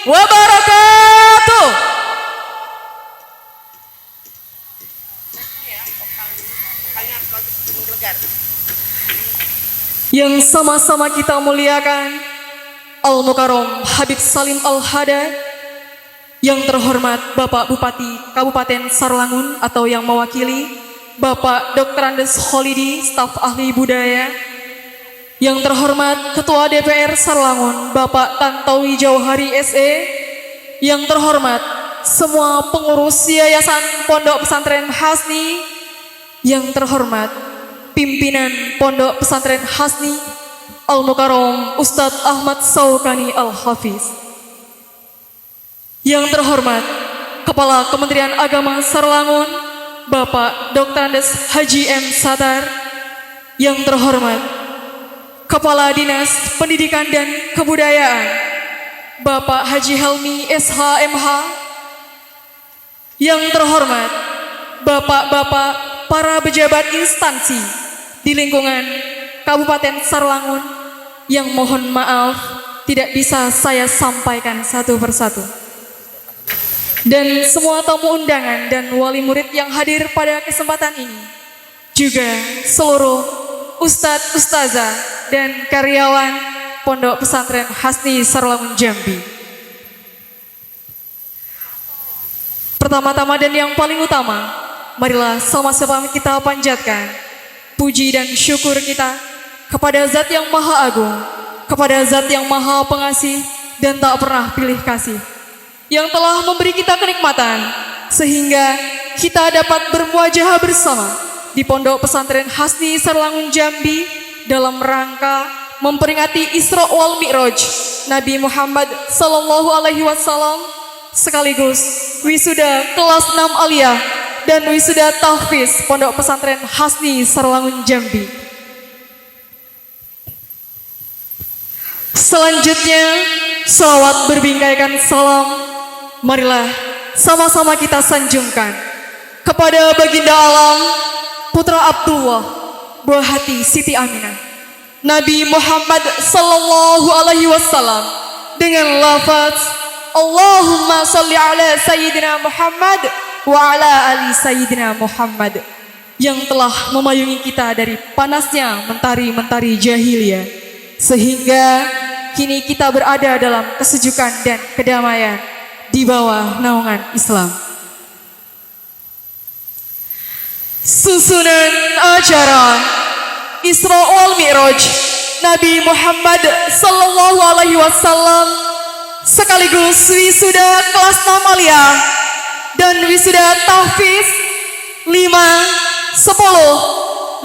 wabarakatuh. Yang sama-sama kita muliakan Al-Mukarram Habib Salim Al-Hada, yang terhormat Bapak Bupati Kabupaten Sarlangun atau yang mewakili Bapak Dr. Andes Holidi, staf ahli budaya, yang terhormat Ketua DPR Sarlangun Bapak Tantowi Jauhari SE, yang terhormat semua pengurus Yayasan Pondok Pesantren Hasni, yang terhormat pimpinan Pondok Pesantren Hasni Al-Mukarram Ustadz Ahmad Saukani Al-Hafiz, yang terhormat Kepala Kementerian Agama Sarlangun Bapak Dr. Andes Haji M. Satar, yang terhormat Kepala Dinas Pendidikan dan Kebudayaan Bapak Haji Helmi SHMH, yang terhormat Bapak-bapak para pejabat instansi di lingkungan Kabupaten Sarlangun, yang mohon maaf tidak bisa saya sampaikan satu persatu, dan semua tamu undangan dan wali murid yang hadir pada kesempatan ini, juga seluruh ustadz, ustazah, dan karyawan Pondok Pesantren Hasni Sarlangun Jambi. Pertama-tama dan yang paling utama, marilah sama-sama kita panjatkan puji dan syukur kita kepada Zat yang Maha Agung, kepada Zat yang Maha Pengasih dan tak pernah pilih kasih, yang telah memberi kita kenikmatan sehingga kita dapat bermuajahah bersama di Pondok Pesantren Hasni Sarlangun Jambi dalam rangka memperingati Isra wal Mi'raj Nabi Muhammad sallallahu alaihi wasallam, sekaligus wisuda kelas 6 aliyah dan wisuda tahfiz Pondok Pesantren Hasni Sarlangun Jambi. Selanjutnya, salawat berbingkaikan salam, marilah sama-sama kita sanjungkan kepada Baginda Alam, Putra Abdullah, buah hati Siti Aminah, Nabi Muhammad sallallahu alaihi wasallam, dengan lafaz Allahumma salli ala Sayyidina Muhammad wa ala ali Sayyidina Muhammad, yang telah memayungi kita dari panasnya mentari-mentari jahiliyah, sehingga kini kita berada dalam kesejukan dan kedamaian di bawah naungan Islam. Susunan acara Isra wal Mi'raj Nabi Muhammad sallallahu alaihi wasallam, sekaligus wisuda kelas 6 aliyah dan wisuda tahfiz 5, 10,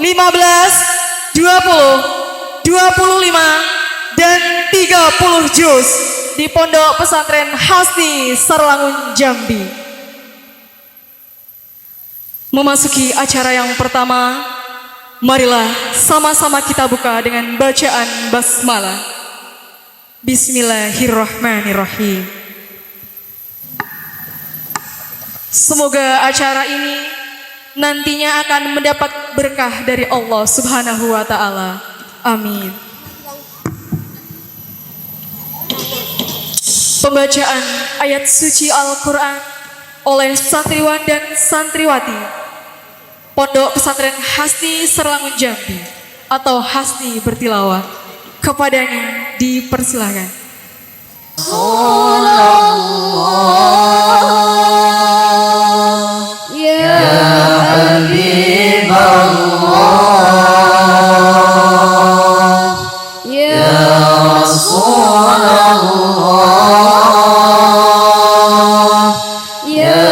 15, 20, 25 dan 30 juz di Pondok Pesantren Hasni Sarlangun Jambi. Memasuki acara yang pertama, marilah sama-sama kita buka dengan bacaan basmalah. Bismillahirrahmanirrahim. Semoga acara ini nantinya akan mendapat berkah dari Allah Subhanahu wa taala. Amin. Pembacaan ayat suci Al-Quran oleh santriwan dan santriwati Pondok Pesantren Hasni Sarlangun Jambi atau Hasni Bertilawah. Kepadanya dipersilakan. Ya Habibullah, Ya Rasulullah, Ya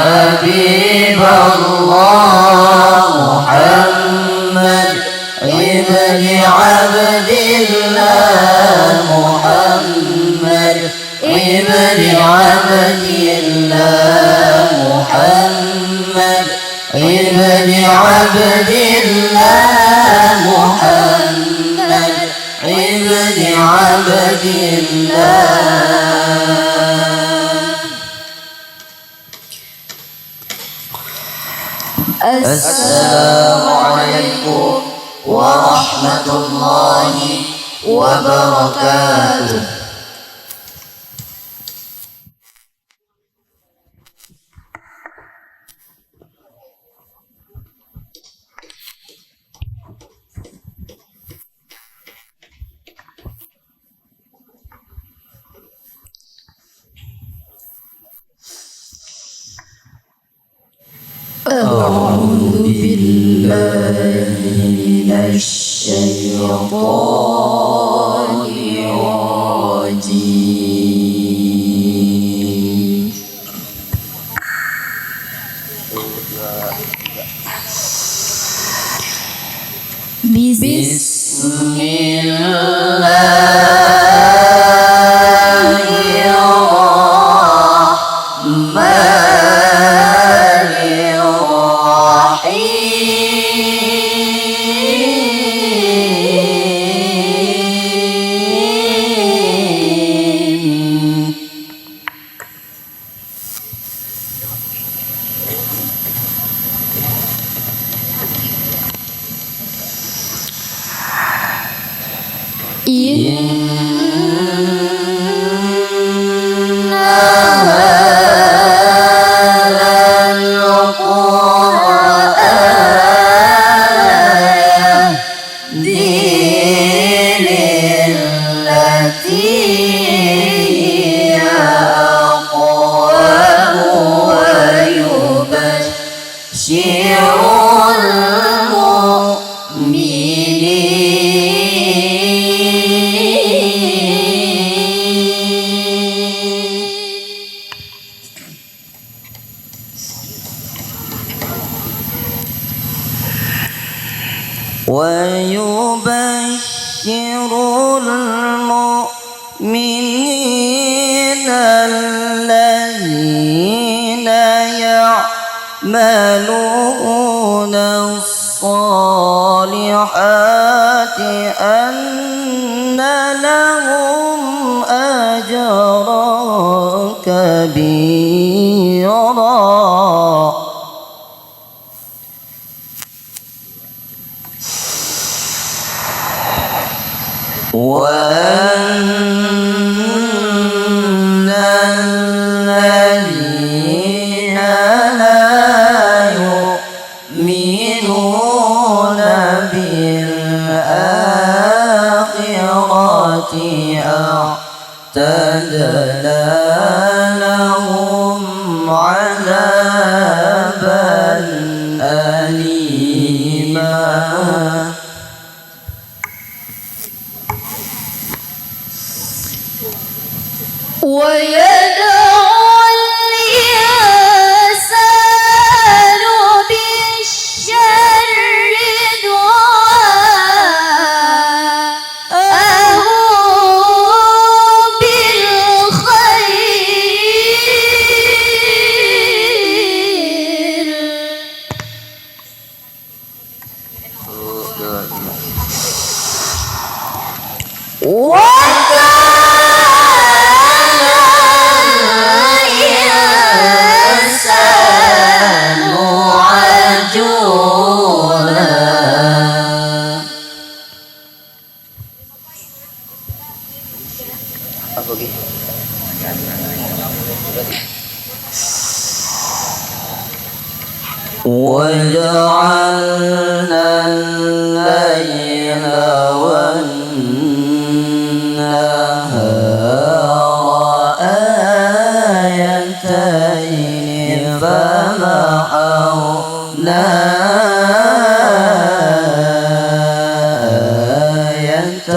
Habibullah, Muhammad ibni Abdillah, Muhammad ibni Abdillah, Muhammad ibni Abdillah, Muhammad ibni Abdillah. Assalamualaikum warahmatullahi wabarakatuh. من الشيطان الرجيم بسم الله الرحمن الرحيم إن هذا القرآن يهدي للتي هي أقوم ويبشر المؤمنين الذين يعملون الصالحات أن لهم أجرا كبيرا وأن الذين لا يؤمنون بالآخرة أعتدنا لهم عذابا أليما ويدعو الإنسان بالشر دعاءه بالخير وجعلنا الليل والنهار آيتين فمحونا آية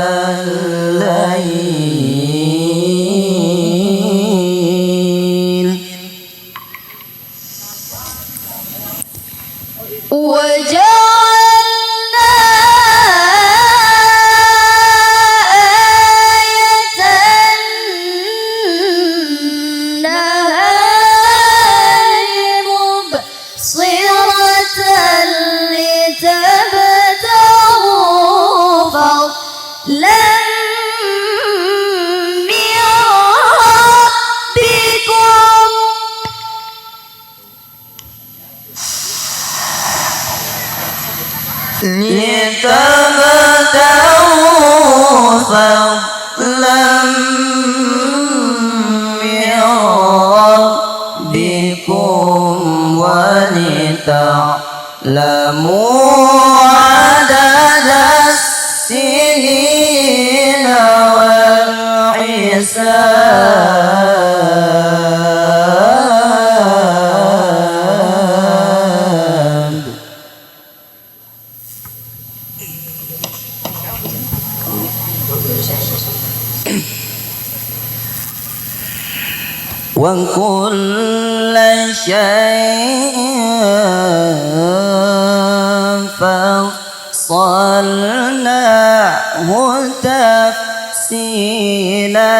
الليل وجعلنا آية النهار مبصرة لتبتغوا فضلا من ربكم لتبتغوا فضلا من ربكم ولتعلموا عدد السنين والحساب وكل شيء فصلناه تفصيلا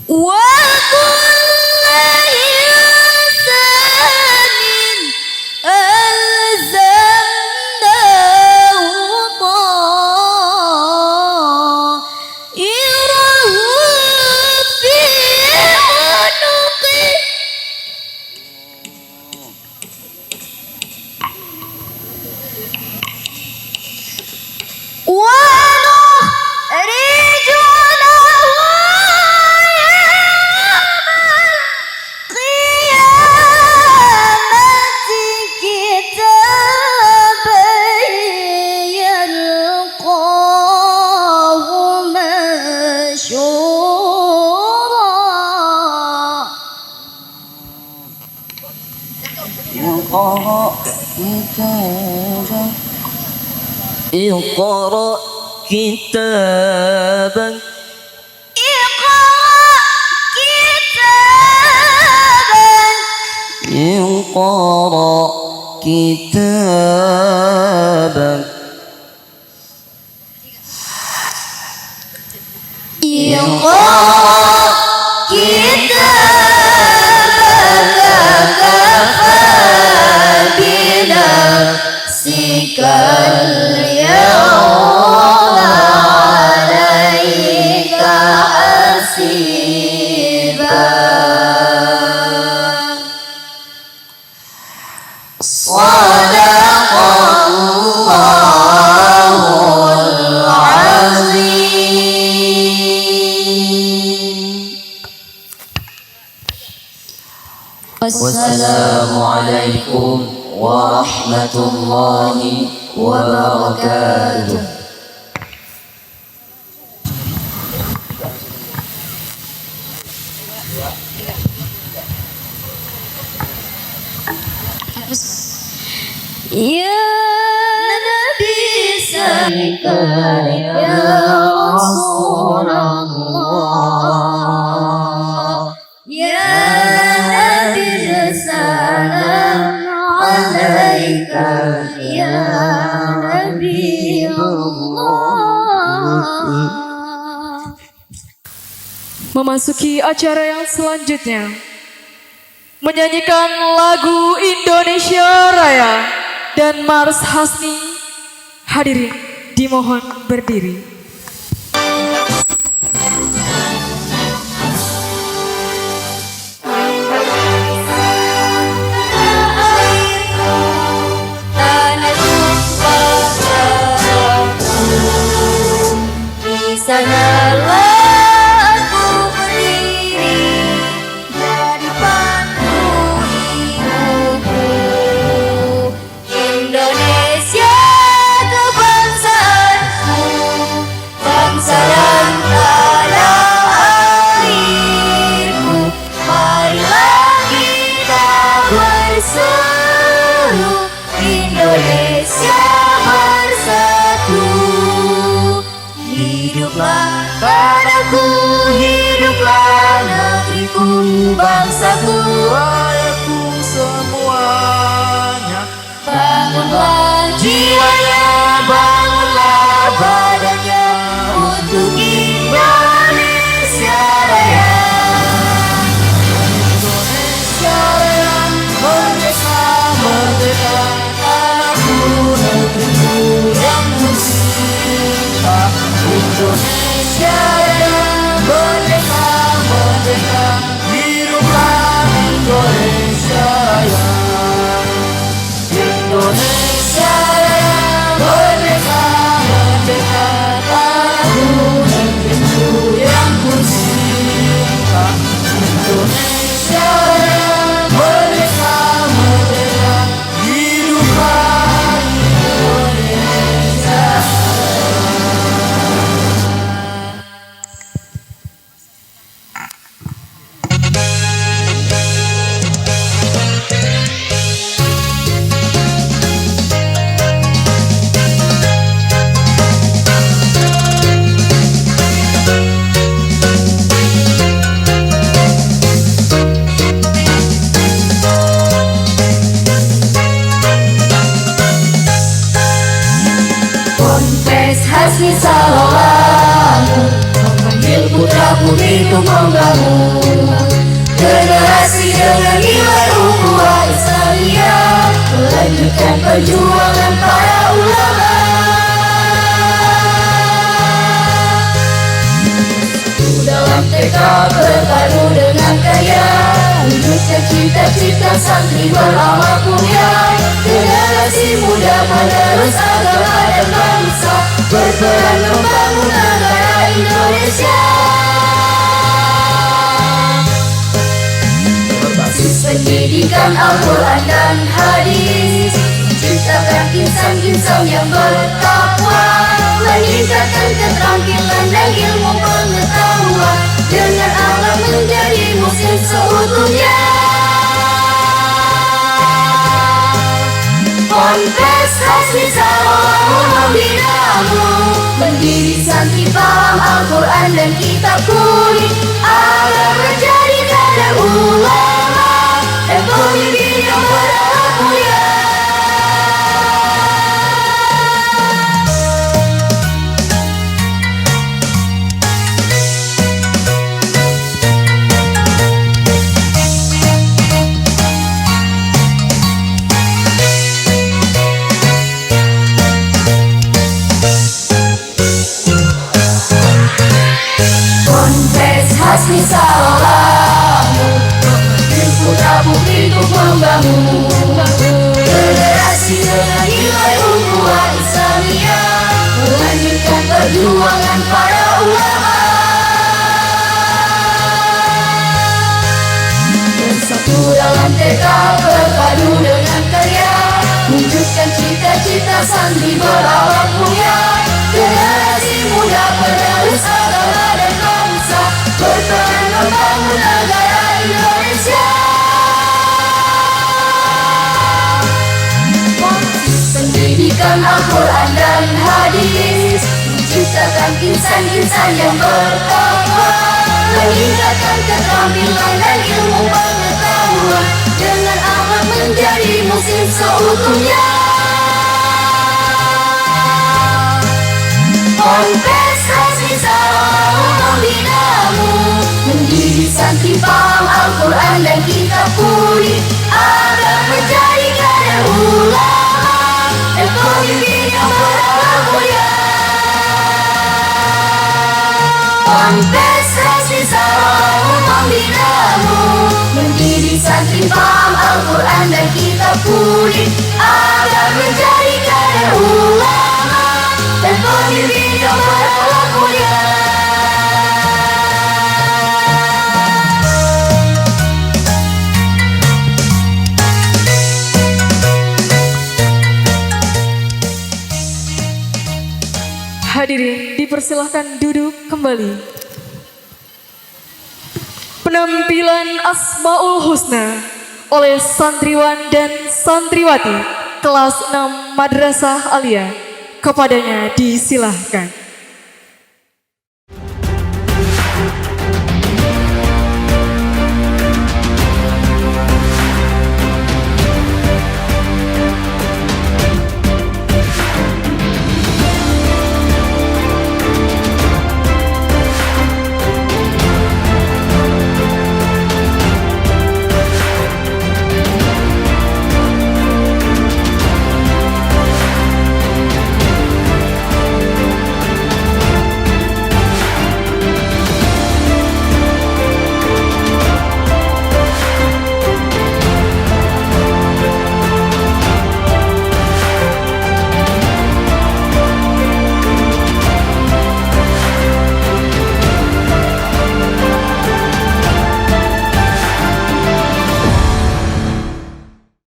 وكل إنسان ألزمناه طائره في عنقه ونخرج له القيامة كتابا يلقاه منشورا اقرأ كتابك اقرأ كتابك اقرأ كتابك كفى بنفسك اليوم عليك حسيبا صدق الله العظيم. والسلام عليكم ورحمة الله وبركاته. يا نبي سلك يا رسول الله يا نبي سلام عليك يا نبي الله. Memasuki acara yang selanjutnya, menyanyikan lagu Indonesia Raya dan Mars Hasni. Hadirin dimohon berdiri. Tanah tumpah darahku, di sanalah aku berdiri dari panggung ibuku. Indonesia kebangsaanku, bangsa dan tanah airku. Marilah kita berseru, Indonesia bersatu. Hiduplah padaku, hiduplah negeriku, bangsaku, Rayaku semuanya, bangunlah jiwanya, bangunlah badannya untuk Indonesia Raya. Indonesia Raya, merdeka, merdeka, tanahku, negeriku yang tercinta. Indonesia Raya, merdeka, merdeka, hiduplah Indonesia. Hasbi Sallallahu memanggil putra-putri untuk membangun generasi dengan nilai ukhuwah Islamiyah, melanjutkan perjuangan para ulama. Dalam tekad berpadu dengan karya, wujudkan cita-cita santri beramal mulia, generasi muda penerus agama dan bangsa, berperan membangun negara Indonesia. Berbasis pendidikan Al-Quran dan hadis, menciptakan insan-insan yang bertakwa, meningkatkan keterampilan dan ilmu pengetahuan, dengan alam menjadi muslim seutuhnya. Ponpes Hasbi Sallallahu membinamu, mendidik santri paham Al-Quran dan kitab kuning, agar menjadi kader ulama dan pemimpin yang berakhlak mulia. Hasbi Sallallahu memanggil putra-putri untuk membangun generasi dengan nilai ukhuwah Islamiyah, melanjutkan perjuangan para ulama. Bersatu dalam tekad berpadu dengan karya, wujudkan cita-cita santri berawak mulia, generasi muda penerus agama dan bangsa, berperan membangun negara Indonesia. Pendidikan Al-Quran dan hadis, menciptakan insan-insan yang bertakwa, meningkatkan keterampilan dan ilmu pengetahuan, dengan amal menjadi muslim seutuhnya. Ponpes Hasbi Sallallahu membinamu, mendidik santri paham Al-Quran dan kitab kuning, agar menjadi kader ulama dan pemimpin yang berakhlak mulia. Ponpes Hasbi Sallallahu membinamu, mendidik santri paham Al-Quran dan kitab kuning, agar menjadi kader ulama dan pemimpin yang berakhlak mulia. Hadirin dipersilahkan duduk kembali. Penampilan Asmaul Husna oleh santriwan dan santriwati kelas 6 Madrasah Aliyah, kepadanya disilahkan.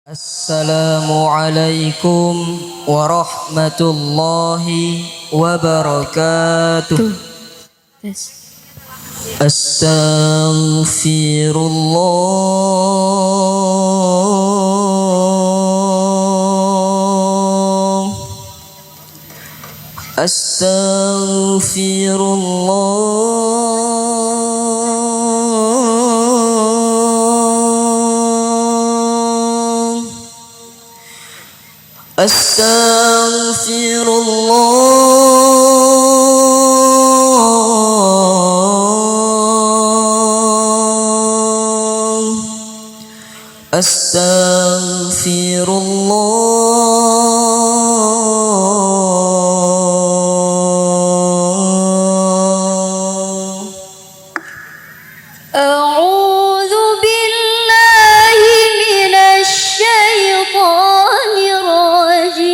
Assalamualaikum warahmatullahi wabarakatuh. Astaghfirullah. أستغفر الله. أعوذ بالله من الشيطان الرجيم.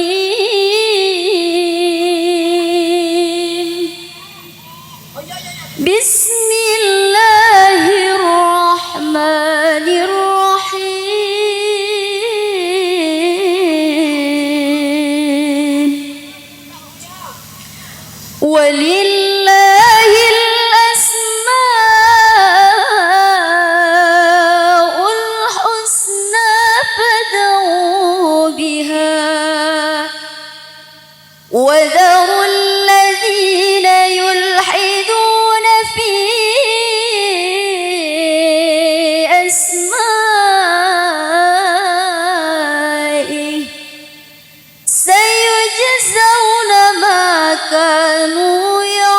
بسم الله الرحمن الرحيم. ولله الأسماء الحسنى فادعوه بها وذروا الذين يلحدون في أسمائه سيجزون ما كانوا يعملون.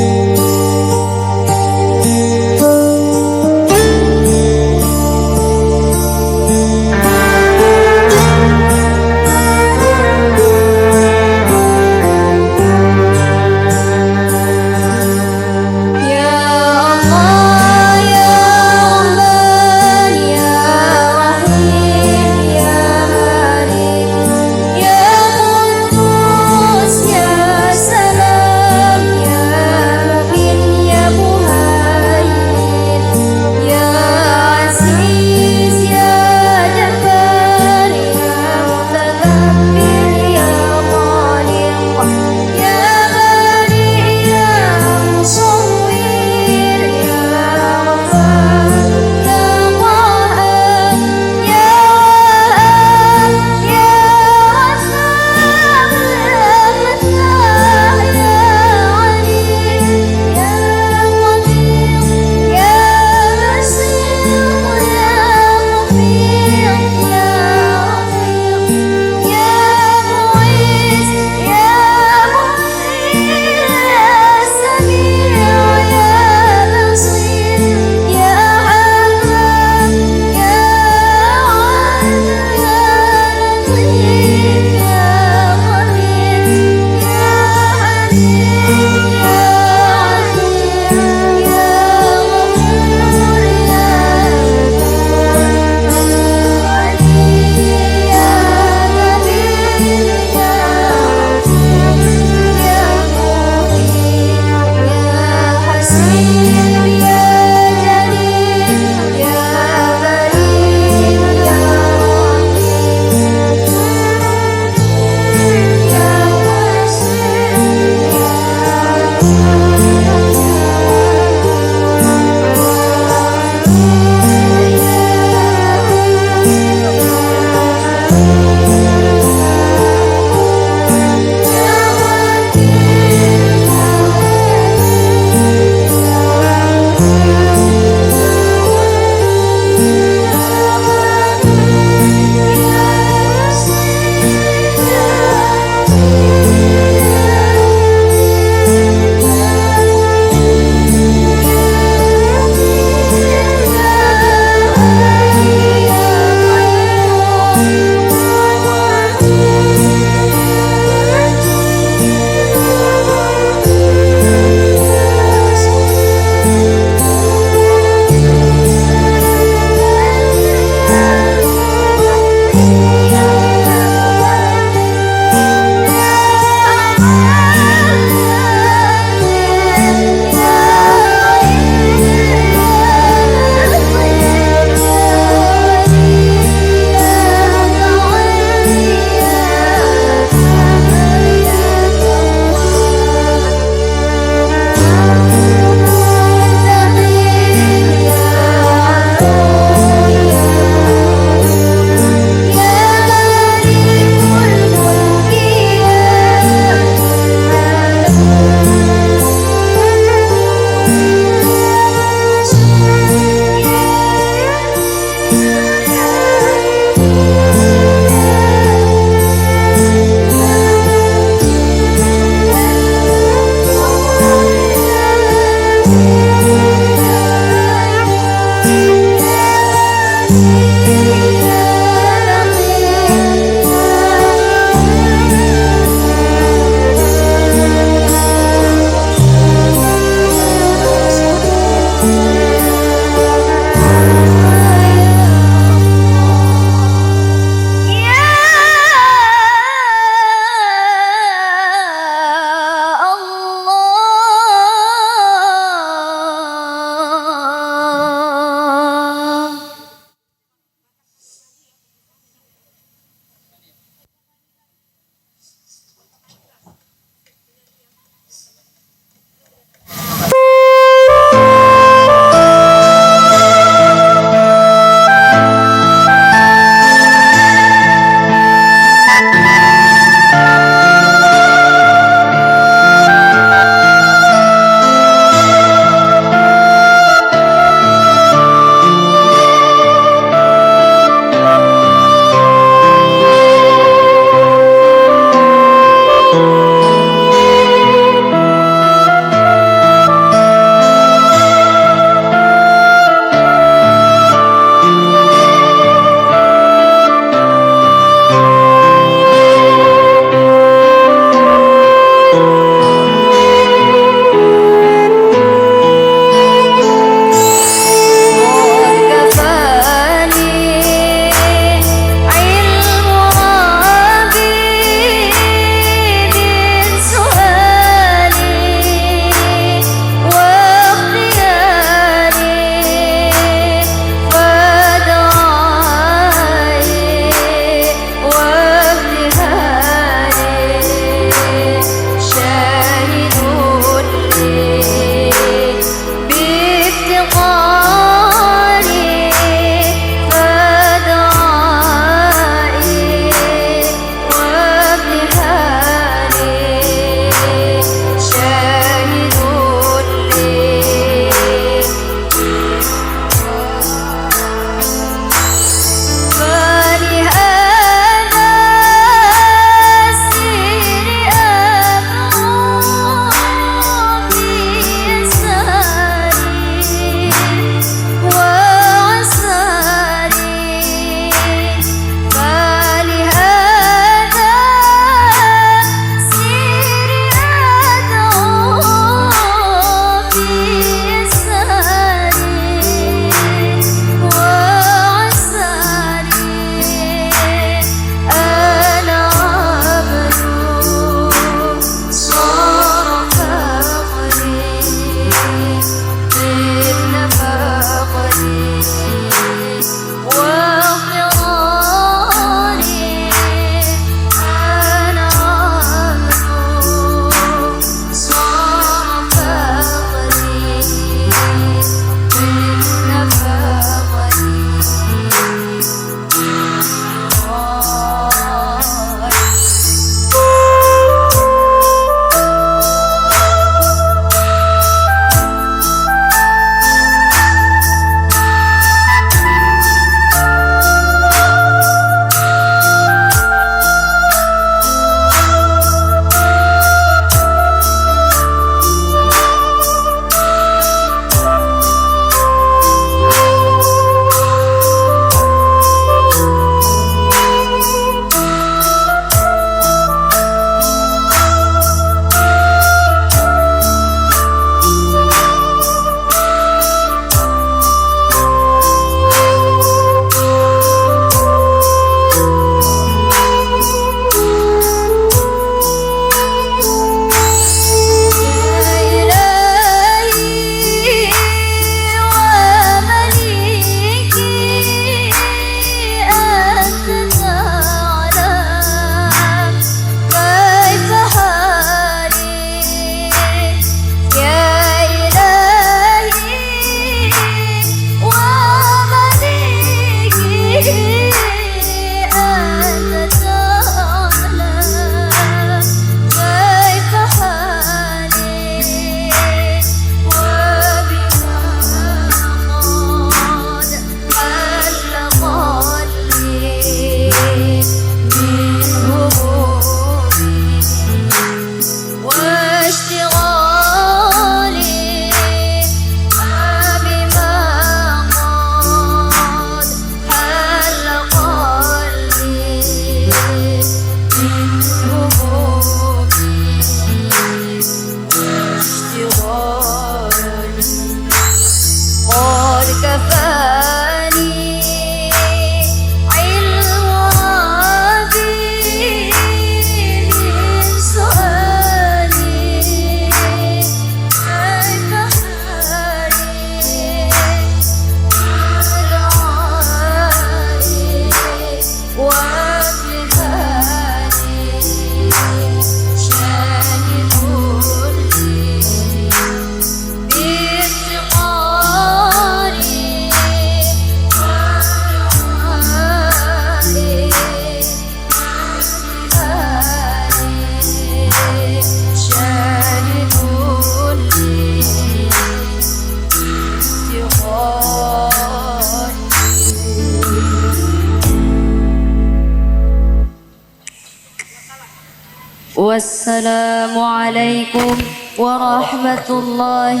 والسلام عليكم ورحمة الله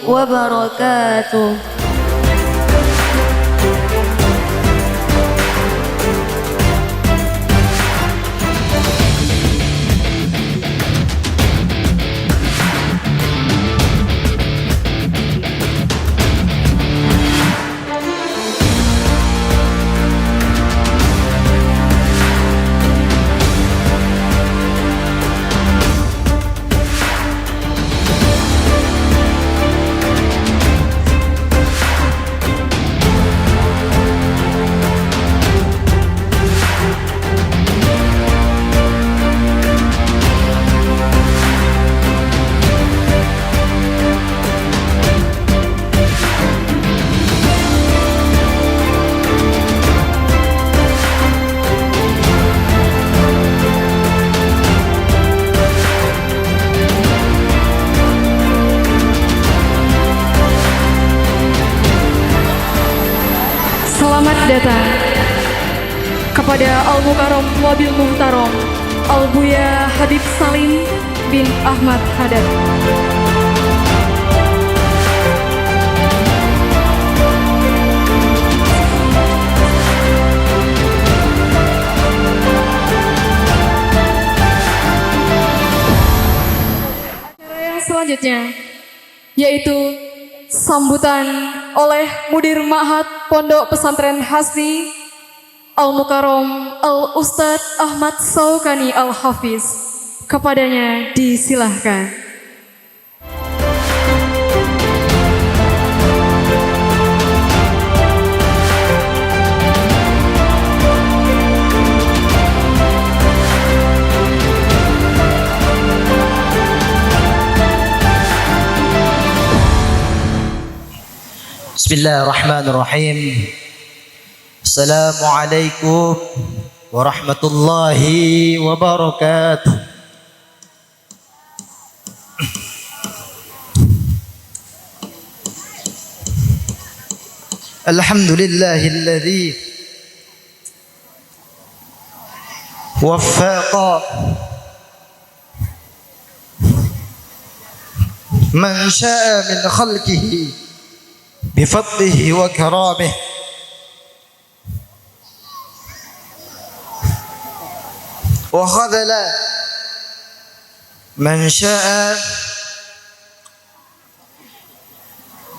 وبركاته. Selamat datang kepada Al-Mukarram Wabil Muhtaram Al-Buya Habib Salim bin Ahmad Haddad. Acara yang selanjutnya yaitu sambutan oleh Mudir Ma'had Pondok Pesantren Hasni Al-Mukarram Al-Ustadz Ahmad Saukani Al-Hafiz. Kepadanya disilahkan. Bismillahirrahmanirrahim. Assalamualaikum warahmatullahi wabarakatuh. Alhamdulillahilladzi waffaqa man syaa min khalqihi بفضله وكرامه وخذل من شاء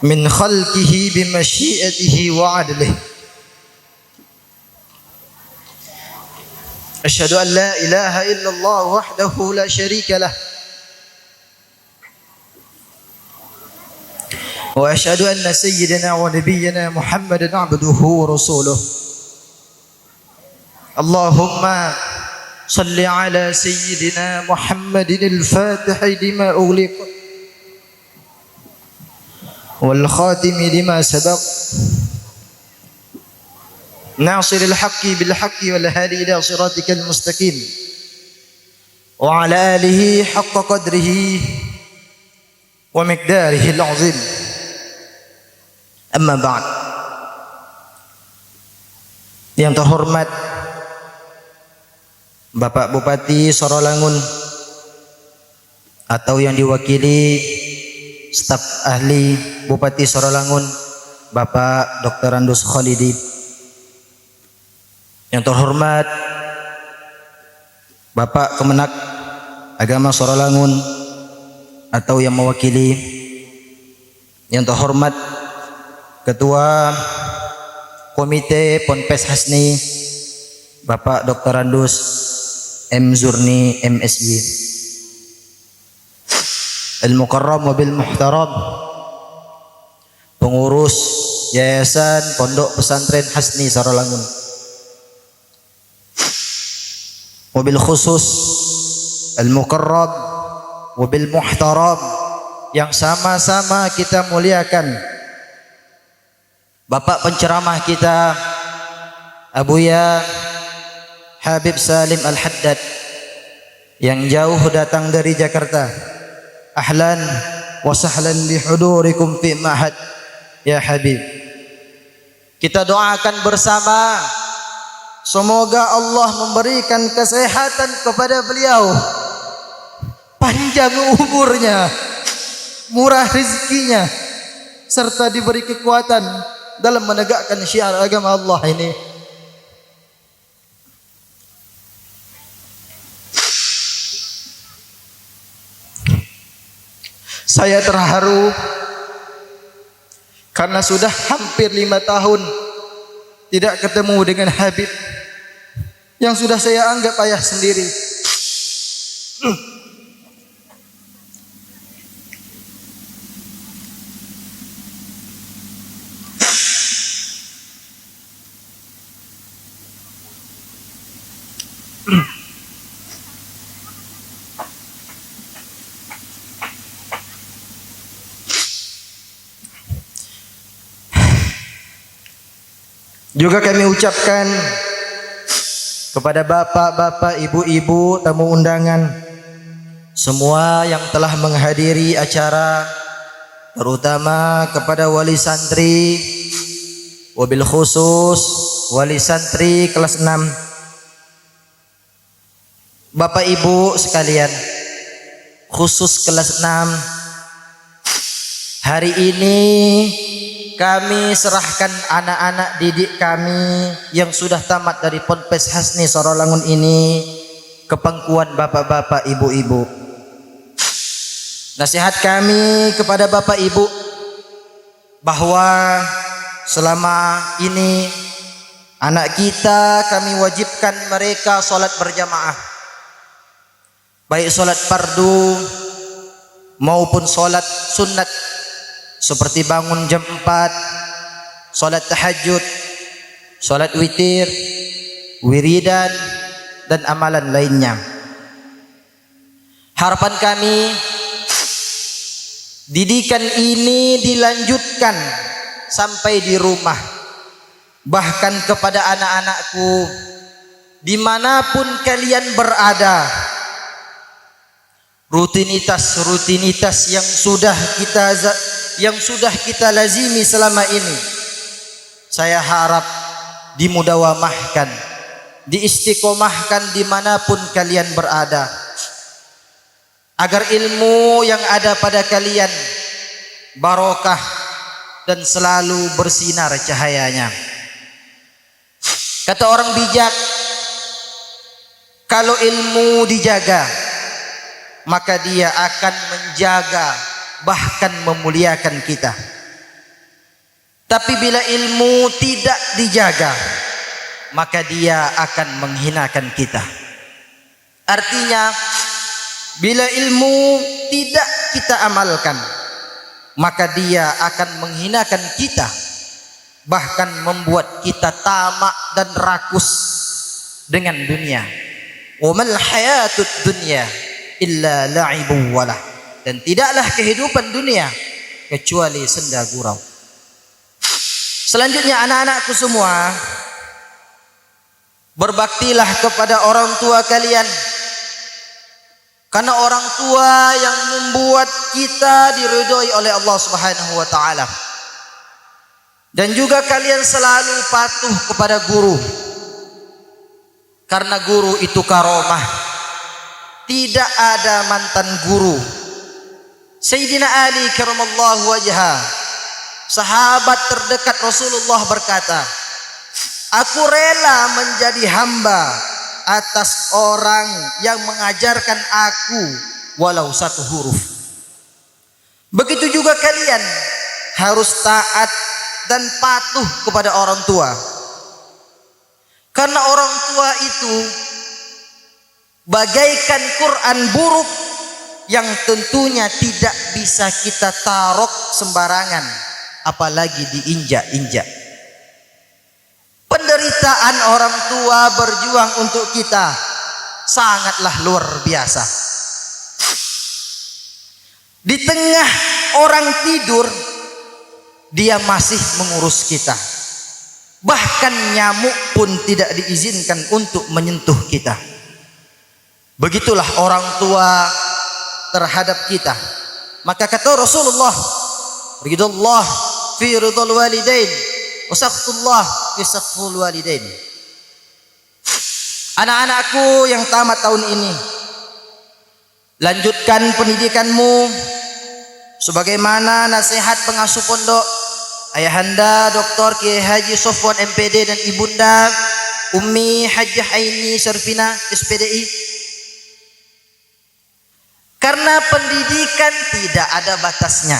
من خلقه بمشيئته وعدله. أشهد أن لا إله إلا الله وحده لا شريك له وأشهد أن سيدنا ونبينا محمدا عبده ورسوله. اللهم صل على سيدنا محمد الفاتح لما أغلق والخاتم لما سبق ناصر الحق بالحق والهادي إلى صراطك المستقيم وعلى آله حق قدره ومقداره العظيم. Amma ba'd. Yang terhormat Bapak Bupati Sorolangun atau yang diwakili staf ahli Bupati Sorolangun Bapak Dr. Andus Khalidi. Yang terhormat Bapak Kemenak Agama Sorolangun atau yang mewakili. Yang terhormat Ketua Komite Ponpes Hasni Bapak Dr. Andus M. Zurni MSy. Al-Mukarram Wabil Muhtaram Pengurus Yayasan Pondok Pesantren Hasni Sorolangun. Wabil khusus Al-Mukarram Wabil Muhtaram yang sama-sama kita muliakan Bapak penceramah kita Abuya Habib Salim Al-Haddad yang jauh datang dari Jakarta. Ahlan wa sahlan bihudurikum fi ma'had ya Habib. Kita doakan bersama semoga Allah memberikan kesehatan kepada beliau panjang umurnya, murah rezekinya, serta diberi kekuatan dalam menegakkan syiar agama Allah ini. Saya terharu karena sudah hampir 5 tahun tidak ketemu dengan Habib yang sudah saya anggap ayah sendiri. Juga kami ucapkan kepada bapak-bapak, ibu-ibu, tamu undangan, semua yang telah menghadiri acara, terutama kepada wali santri, wabil khusus wali santri kelas 6. Bapak ibu sekalian, khusus kelas 6, hari ini kami serahkan anak-anak didik kami yang sudah tamat dari Ponpes Hasni Sorolangun ini ke pangkuan bapak-bapak, ibu-ibu. Nasihat kami kepada bapak ibu bahwa selama ini anak kita kami wajibkan mereka sholat berjamaah, baik sholat fardu maupun sholat sunnat, seperti bangun jam 4, sholat tahajud, sholat witir, wiridan, dan amalan lainnya. Harapan kami, didikan ini dilanjutkan sampai di rumah, bahkan kepada anak-anakku dimanapun kalian berada. Rutinitas yang sudah kita lazimi selama ini, saya harap dimudawamahkan, diistiqomahkan dimanapun kalian berada, agar ilmu yang ada pada kalian barokah dan selalu bersinar cahayanya. Kata orang bijak, kalau ilmu dijaga, maka dia akan menjaga, bahkan memuliakan kita. Tapi bila ilmu tidak dijaga, maka dia akan menghinakan kita. Artinya, bila ilmu tidak kita amalkan, maka dia akan menghinakan kita, bahkan membuat kita tamak dan rakus dengan dunia. Wa mal hayatud dunya illa la'ibu walah. Dan tidaklah kehidupan dunia kecuali senda gurau. Selanjutnya, anak-anakku semua, berbaktilah kepada orang tua kalian, karena orang tua yang membuat kita diridhoi oleh Allah Subhanahu wa taala. Dan juga kalian selalu patuh kepada guru, karena guru itu karomah. Tidak ada mantan guru. Sayyidina Ali karamallahu wajha, sahabat terdekat Rasulullah, berkata, aku rela menjadi hamba atas orang yang mengajarkan aku walau satu huruf. Begitu juga kalian harus taat dan patuh kepada orang tua, karena orang tua itu bagaikan Quran buruk yang tentunya tidak bisa kita tarok sembarangan, apalagi diinjak-injak. Penderitaan orang tua berjuang untuk kita sangatlah luar biasa. Di tengah orang tidur, dia masih mengurus kita. Bahkan nyamuk pun tidak diizinkan untuk menyentuh kita. Begitulah orang tua terhadap kita. Maka kata Rasulullah, ridallah fi ridal walidain wa sakhtullah fi sakhtul walidain. Anak-anakku yang tamat tahun ini, lanjutkan pendidikanmu sebagaimana nasihat pengasuh pondok Ayahanda Dr. Kiai Haji Sofwan MPD dan Ibunda Ummi Hajjah Aini Syarifina SPDI. Karena pendidikan tidak ada batasnya.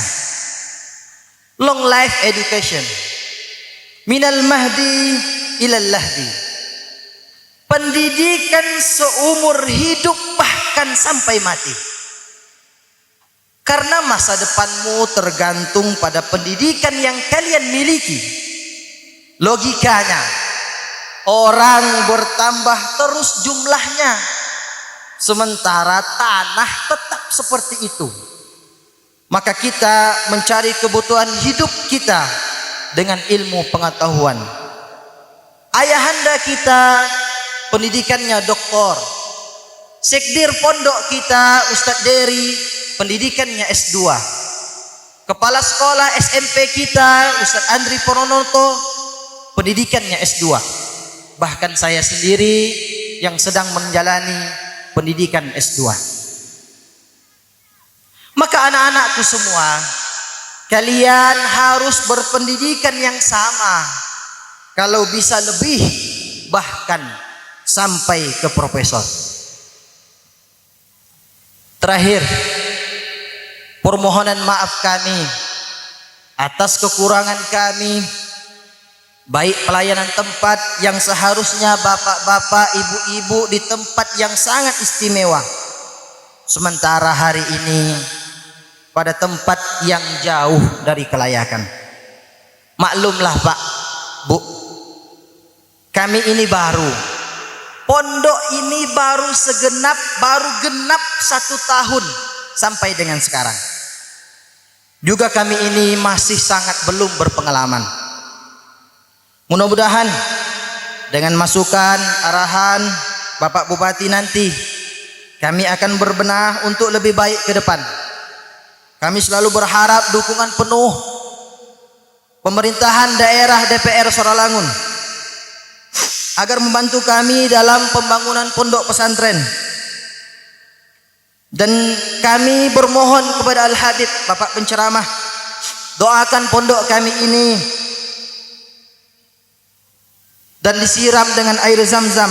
Long life education. Minal mahdi ilal lahdi. Pendidikan seumur hidup bahkan sampai mati. Karena masa depanmu tergantung pada pendidikan yang kalian miliki. Logikanya, orang bertambah terus jumlahnya, sementara tanah tetap seperti itu. Maka kita mencari kebutuhan hidup kita dengan ilmu pengetahuan. Ayahanda kita pendidikannya doktor. Sekdir pondok kita Ustadz Dery pendidikannya S2. Kepala sekolah SMP kita Ustadz Andri Poronoto pendidikannya S2. Bahkan saya sendiri yang sedang menjalani pendidikan S2. Maka anak-anakku semua, kalian harus berpendidikan yang sama. Kalau bisa lebih, bahkan sampai ke profesor. Terakhir, permohonan maaf kami atas kekurangan kami, baik pelayanan tempat yang seharusnya bapak-bapak, ibu-ibu di tempat yang sangat istimewa, sementara hari ini pada tempat yang jauh dari kelayakan. Maklumlah Pak, Bu, kami ini baru, pondok ini baru genap 1 tahun sampai dengan sekarang. Juga kami ini masih sangat belum berpengalaman. Mudah-mudahan dengan masukan, arahan Bapak Bupati nanti, kami akan berbenah untuk lebih baik ke depan. Kami selalu berharap dukungan penuh pemerintahan daerah DPR Saralangun agar membantu kami dalam pembangunan pondok pesantren. Dan kami bermohon kepada Al-Habib Bapak penceramah, doakan pondok kami ini dan disiram dengan air zam-zam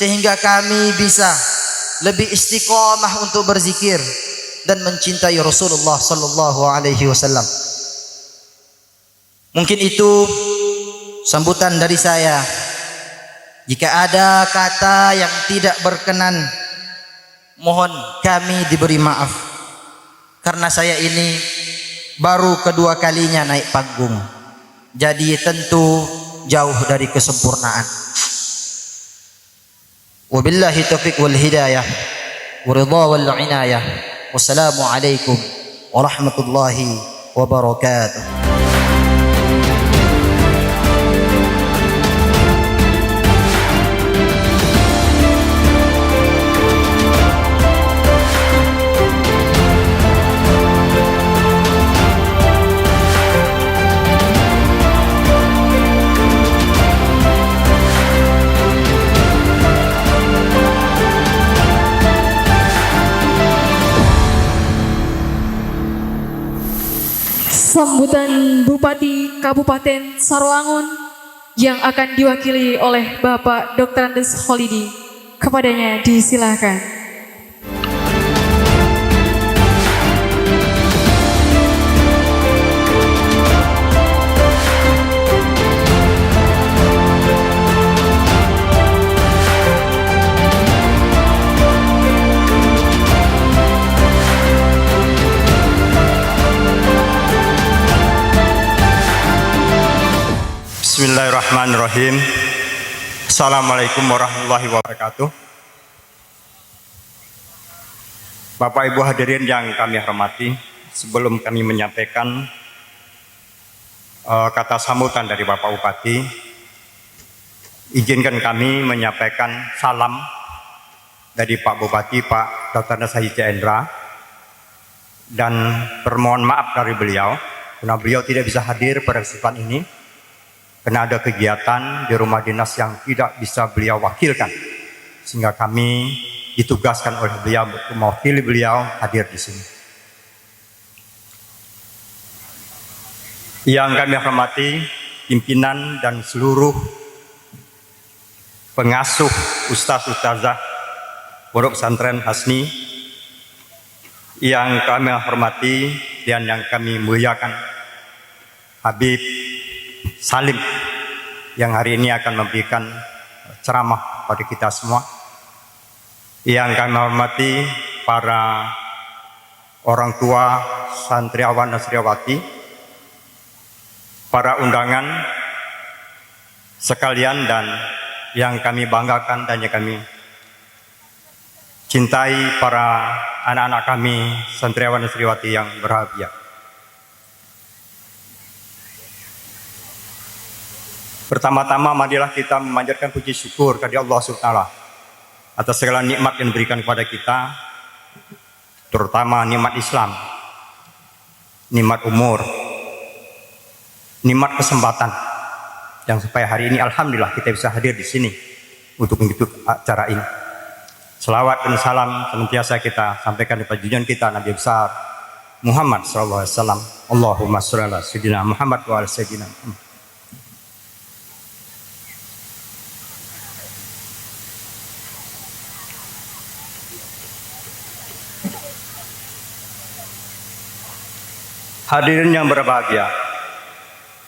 sehingga kami bisa lebih istiqomah untuk berzikir dan mencintai Rasulullah sallallahu alaihi wasallam. Mungkin itu sambutan dari saya. Jika ada kata yang tidak berkenan, mohon kami diberi maaf. Karena saya ini baru kedua kalinya naik panggung. Jadi tentu jauh dari kesempurnaan. Wabillahi taufiq wal hidayah wa ridha wal inayah. Wassalamualaikum warahmatullahi wabarakatuh. Sambutan Bupati Kabupaten Saralangun yang akan diwakili oleh Bapak Dr. Andes Holidi. Kepadanya disilakan. Bismillahirrahmanirrahim. Assalamualaikum warahmatullahi wabarakatuh. Bapak Ibu hadirin yang kami hormati, sebelum kami menyampaikan kata sambutan dari Bapak Bupati, izinkan kami menyampaikan salam dari Pak Bupati, Pak Dr. Andes Haji Cendra, dan permohon maaf dari beliau karena beliau tidak bisa hadir pada kesempatan ini karena ada kegiatan di rumah dinas yang tidak bisa beliau wakilkan, sehingga kami ditugaskan oleh beliau untuk mewakili beliau hadir di sini. Yang kami hormati pimpinan dan seluruh pengasuh ustaz-ustazah Pondok Pesantren Hasni, yang kami hormati dan yang kami muliakan Habib Salim yang hari ini akan memberikan ceramah pada kita semua. Yang kami hormati para orang tua santriawan dan santriwati, para undangan sekalian, dan yang kami banggakan dan yang kami cintai, para anak-anak kami santriawan dan santriwati yang berbahagia. Pertama-tama marilah kita memanjatkan puji syukur kepada Allah SWT atas segala nikmat yang diberikan kepada kita, terutama nikmat Islam, nikmat umur, nikmat kesempatan, yang supaya hari ini alhamdulillah kita bisa hadir di sini untuk mengikuti acara ini. Selawat dan salam senantiasa kita sampaikan kepada junjungan kita Nabi besar Muhammad SAW. Allahumma sholli ala sayyidina Muhammad wa ala sayyidina Muhammad. Hadirin yang berbahagia,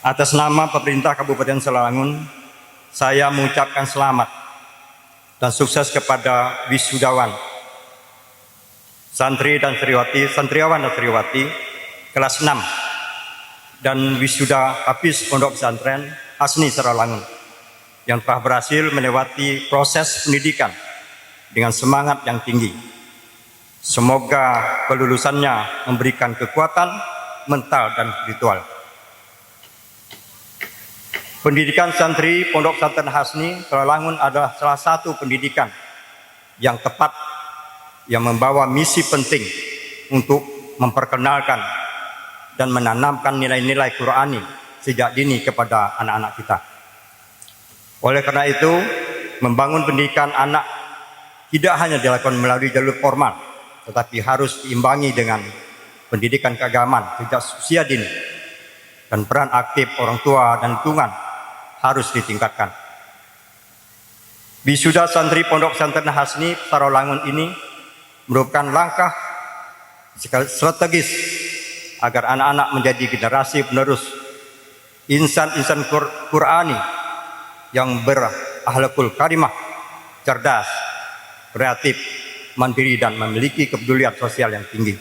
atas nama pemerintah Kabupaten Selangun, saya mengucapkan selamat dan sukses kepada wisudawan, santri dan santriwati, santriawan dan santriwati kelas 6 dan wisuda Hafiz Pondok Pesantren Hasni Selangun yang telah berhasil melewati proses pendidikan dengan semangat yang tinggi. Semoga kelulusannya memberikan kekuatan mental dan spiritual. Pendidikan santri Pondok Pesantren Hasni Selangun adalah salah satu pendidikan yang tepat, yang membawa misi penting untuk memperkenalkan dan menanamkan nilai-nilai Qur'ani sejak dini kepada anak-anak kita. Oleh karena itu, membangun pendidikan anak tidak hanya dilakukan melalui jalur formal, tetapi harus diimbangi dengan pendidikan keagamaan sejak usia dini, dan peran aktif orang tua dan lingkungan harus ditingkatkan. Wisuda santri Pondok Pesantren Hasni Selangun ini merupakan langkah strategis agar anak-anak menjadi generasi penerus insan-insan Qur'ani yang berakhlakul karimah, cerdas, kreatif, mandiri, dan memiliki kepedulian sosial yang tinggi.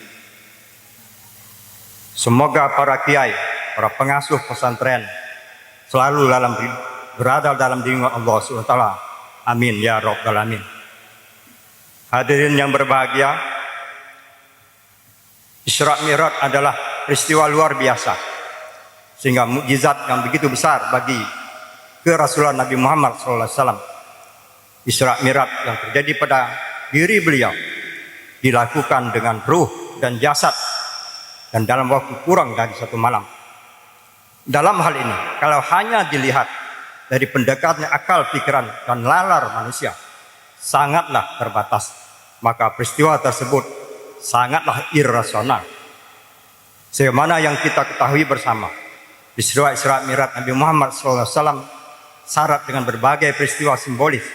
Semoga para kiai, para pengasuh pesantren selalu berada dalam lindungan Allah SWT. Amin ya rabbal alamin. Hadirin yang berbahagia, Isra Mi'raj adalah peristiwa luar biasa, sehingga mukjizat yang begitu besar bagi kerasulan Nabi Muhammad SAW. Isra Mi'raj yang terjadi pada diri beliau dilakukan dengan ruh dan jasad, dan dalam waktu kurang dari 1 malam. Dalam hal ini, kalau hanya dilihat dari pendekatnya akal, pikiran, dan nalar manusia, sangatlah terbatas. Maka peristiwa tersebut sangatlah irasional. Sebagaimana yang kita ketahui bersama, peristiwa Isra Mi'raj Nabi Muhammad SAW syarat dengan berbagai peristiwa simbolis,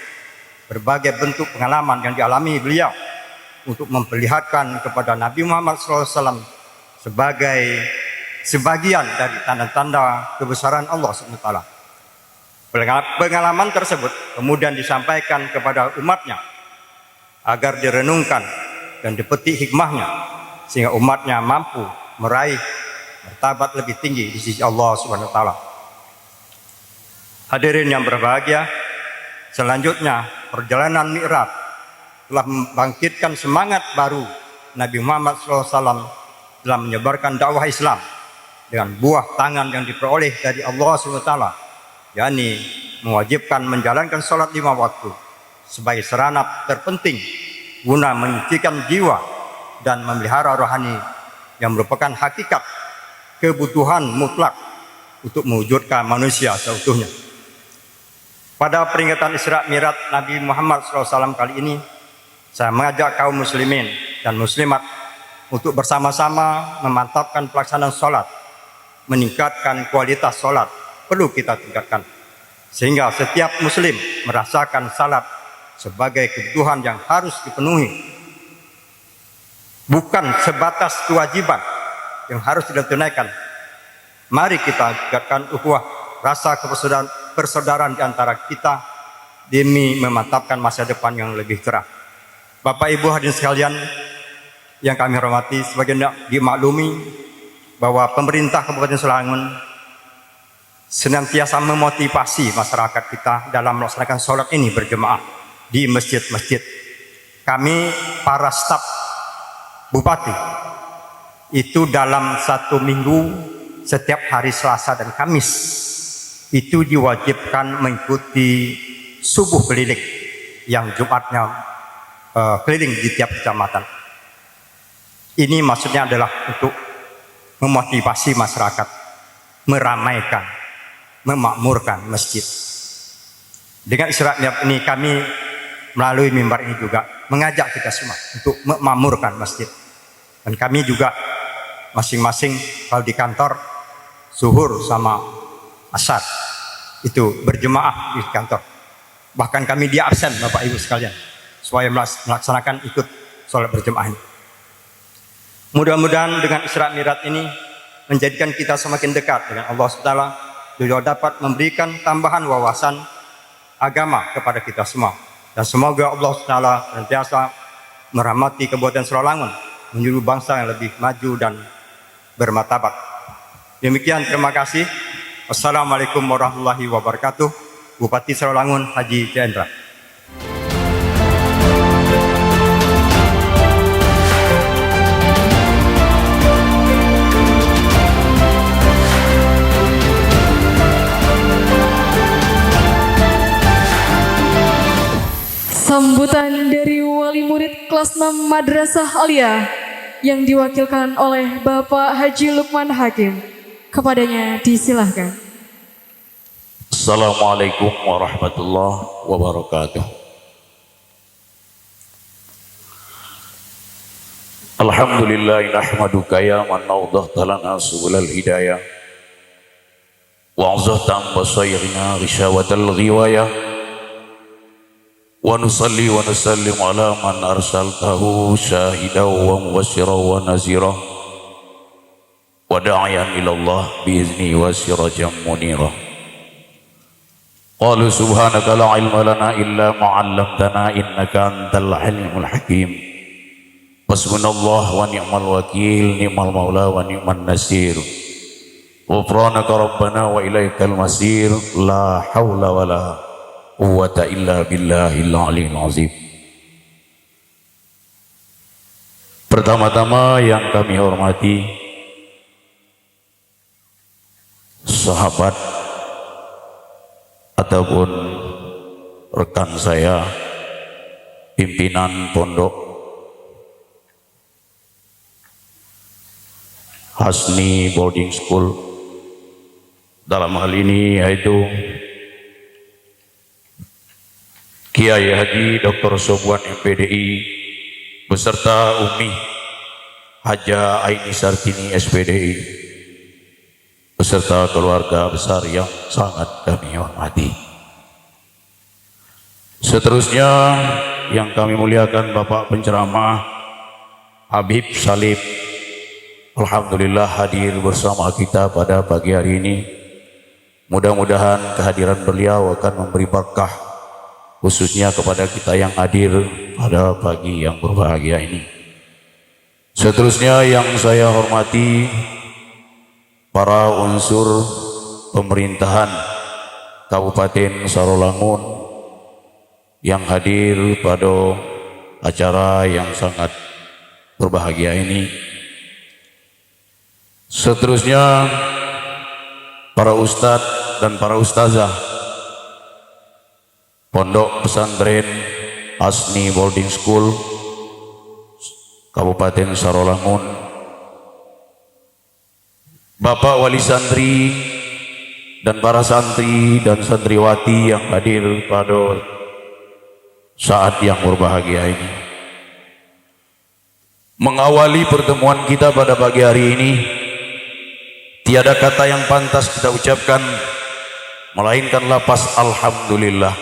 berbagai bentuk pengalaman yang dialami beliau untuk memperlihatkan kepada Nabi Muhammad SAW sebagai sebagian dari tanda-tanda kebesaran Allah SWT. Pengalaman tersebut kemudian disampaikan kepada umatnya agar direnungkan dan dipetik hikmahnya, sehingga umatnya mampu meraih martabat lebih tinggi di sisi Allah SWT. Hadirin yang berbahagia, selanjutnya perjalanan Mi'raj telah membangkitkan semangat baru Nabi Muhammad SAW dalam menyebarkan dakwah Islam dengan buah tangan yang diperoleh dari Allah SWT, yakni mewajibkan menjalankan sholat 5 waktu sebagai sarana terpenting guna menyucikan jiwa dan memelihara rohani yang merupakan hakikat kebutuhan mutlak untuk mewujudkan manusia seutuhnya. Pada peringatan Isra Mi'raj Nabi Muhammad SAW kali ini, Saya mengajak kaum muslimin dan muslimat untuk bersama-sama memantapkan pelaksanaan sholat, meningkatkan kualitas sholat, perlu kita tingkatkan. Sehingga setiap muslim merasakan salat sebagai kebutuhan yang harus dipenuhi. Bukan sebatas kewajiban yang harus ditunaikan. Mari kita tingkatkan ukhuwah, rasa persaudaraan di antara kita demi memantapkan masa depan yang lebih cerah. Bapak Ibu hadirin sekalian yang kami hormati, sebagaimana dimaklumi bahwa pemerintah Kabupaten Selangun senantiasa memotivasi masyarakat kita dalam melaksanakan sholat ini berjemaah di masjid-masjid. Kami para staf bupati itu dalam 1 minggu setiap hari Selasa dan Kamis itu diwajibkan mengikuti subuh keliling yang Jumatnya keliling di tiap kecamatan. Ini maksudnya adalah untuk memotivasi masyarakat, meramaikan, memakmurkan masjid. Dengan isyarat ini kami melalui mimbar ini juga mengajak kita semua untuk memakmurkan masjid. Dan kami juga masing-masing kalau di kantor zuhur sama asar itu berjemaah di kantor. Bahkan kami di absen Bapak Ibu sekalian supaya melaksanakan ikut sholat berjemaah ini. Mudah-mudahan dengan isyarat mi'raj ini menjadikan kita semakin dekat dengan Allah SWT. Beliau dapat memberikan tambahan wawasan agama kepada kita semua. Dan semoga Allah SWT senantiasa merahmati Kabupaten Sarawangun, menyuruh bangsa yang lebih maju dan bermartabat. Demikian, terima kasih. Wassalamualaikum warahmatullahi wabarakatuh. Bupati Sarawangun Haji Jendra. Sambutan dari wali murid kelas 6 Madrasah Aliyah yang diwakilkan oleh Bapak Haji Lukman Hakim. Kepadanya disilahkan. Assalamualaikum warahmatullahi wabarakatuh. Alhamdulillah nahmaduka ya man nawdahta lana subulal hidayah wa azahta basairina rishawatal ghiwayah wa nusalli wa nusallim ala man arsaltahu syahidan wa mubasyiran wa nazira wa da'iyan ila Allah biizni wa sirajan munira. Qalu subhanaka la ilma lana illa ma 'allamtana innaka antal alimul hakim. Hasbunallah wa ni'mal wakil, ni'mal maula wa ni'man nasir. Ghufranaka rabbana wa ilaikal masir. La haula wa la quwwata illa billahil aliyil azim. Pertama-tama yang kami hormati sahabat ataupun rekan saya, pimpinan pondok Hasni Boarding School, dalam hal ini yaitu Kiai Haji Dr. Sobwan MPDI beserta Umi Haja Aini Sartini SPDI beserta keluarga besar yang sangat kami hormati. Seterusnya yang kami muliakan Bapak penceramah Habib Salib, alhamdulillah hadir bersama kita pada pagi hari ini. Mudah-mudahan kehadiran beliau akan memberi berkah khususnya kepada kita yang hadir pada pagi yang berbahagia ini. Seterusnya yang saya hormati para unsur pemerintahan Kabupaten Sarawangun yang hadir pada acara yang sangat berbahagia ini. Seterusnya para ustadz dan para ustazah Pondok Pesantren Hasni Boarding School Kabupaten Sarawangun, Bapak Wali Santri dan para santri dan santriwati yang hadir pada saat yang berbahagia ini. Mengawali pertemuan kita pada pagi hari ini, tiada kata yang pantas kita ucapkan melainkan lafaz alhamdulillah.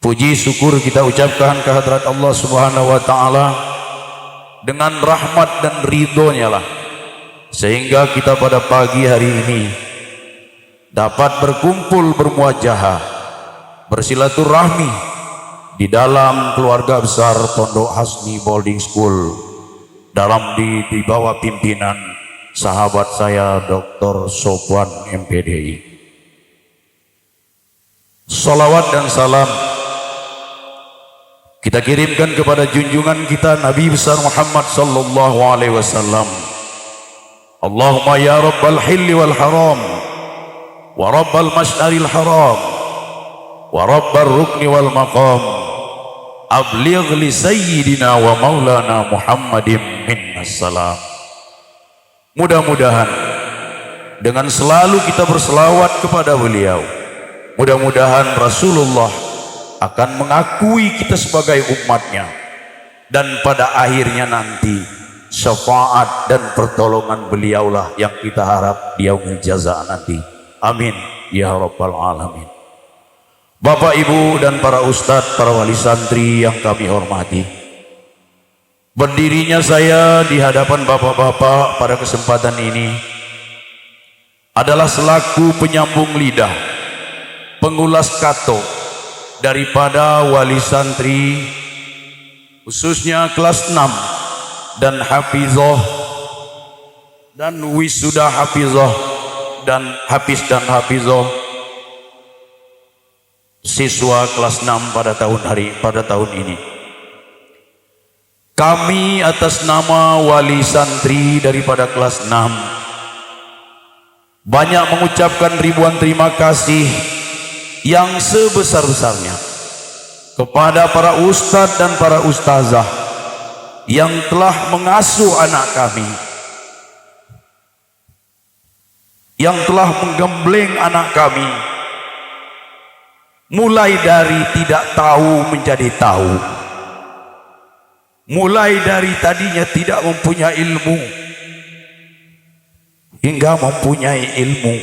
Puji syukur kita ucapkan ke hadrat Allah Subhanahu wa taala dengan rahmat dan ridhonya lah, sehingga kita pada pagi hari ini dapat berkumpul bermuajahah, bersilaturahmi di dalam keluarga besar Pondok Hasni Boarding School di bawah pimpinan sahabat saya Dr. Sofwan MPDI. Salawat dan salam kita kirimkan kepada junjungan kita Nabi besar Muhammad sallallahu alaihi wasallam. Allahumma ya rabbal hilli wal haram wa rabbal masyaril haram wa rabbar rukni wal maqam abligh li sayyidina wa maulana Muhammadin minnas salam. Mudah-mudahan dengan selalu kita berselawat kepada beliau, mudah-mudahan Rasulullah akan mengakui kita sebagai umatnya, dan pada akhirnya nanti syafaat dan pertolongan beliaulah yang kita harap di yaumil jaza nanti. Amin ya rabbal alamin. Bapak, Ibu, dan para ustadz, para wali santri yang kami hormati, berdirinya saya di hadapan bapak-bapak pada kesempatan ini adalah selaku penyambung lidah, pengulas kato daripada wali santri, khususnya kelas 6 dan hafizah dan wisuda hafizah dan hafiz dan hafizah, siswa kelas 6 pada tahun ini. Kami atas nama wali santri daripada kelas 6 banyak mengucapkan ribuan terima kasih yang sebesar-besarnya kepada para ustadz dan para ustazah yang telah mengasuh anak kami, yang telah menggembleng anak kami mulai dari tidak tahu menjadi tahu, mulai dari tadinya tidak mempunyai ilmu hingga mempunyai ilmu.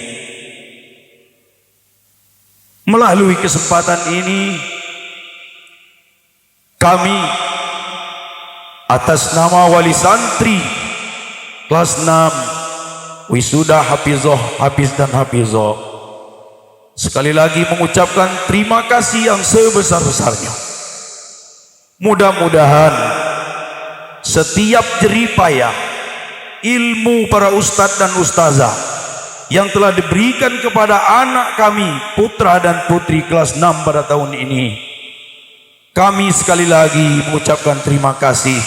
Melalui kesempatan ini kami atas nama wali santri kelas 6 wisuda hafizah, hafiz dan hafizah, sekali lagi mengucapkan terima kasih yang sebesar-besarnya. Mudah-mudahan setiap jerih payah ilmu para ustadz dan ustazah yang telah diberikan kepada anak kami, putra dan putri kelas 6 pada tahun ini, kami sekali lagi mengucapkan terima kasih,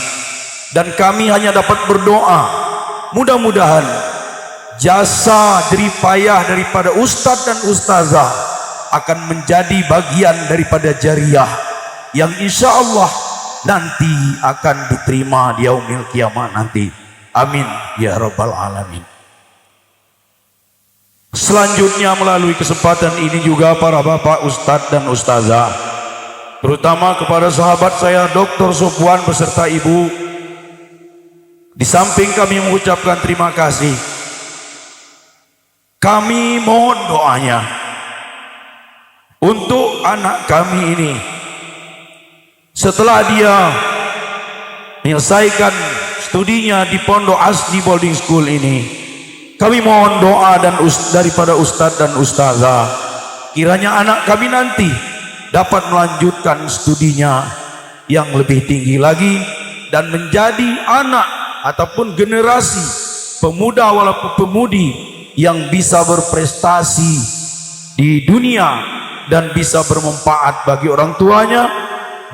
dan kami hanya dapat berdoa mudah-mudahan jasa jerih payah daripada ustadz dan ustazah akan menjadi bagian daripada jariah yang insya Allah nanti akan diterima di yaumil kiamat nanti. Amin ya rabbal alamin. Selanjutnya melalui kesempatan ini juga para bapak ustadz dan ustazah, terutama kepada sahabat saya Dr. Sofwan beserta ibu, di samping kami mengucapkan terima kasih, kami mohon doanya untuk anak kami ini setelah dia menyelesaikan studinya di Pondok Hasni Boarding School ini. Kami mohon doa daripada ustadz dan ustazah, kiranya anak kami nanti dapat melanjutkan studinya yang lebih tinggi lagi dan menjadi anak ataupun generasi pemuda walaupun pemudi yang bisa berprestasi di dunia dan bisa bermanfaat bagi orang tuanya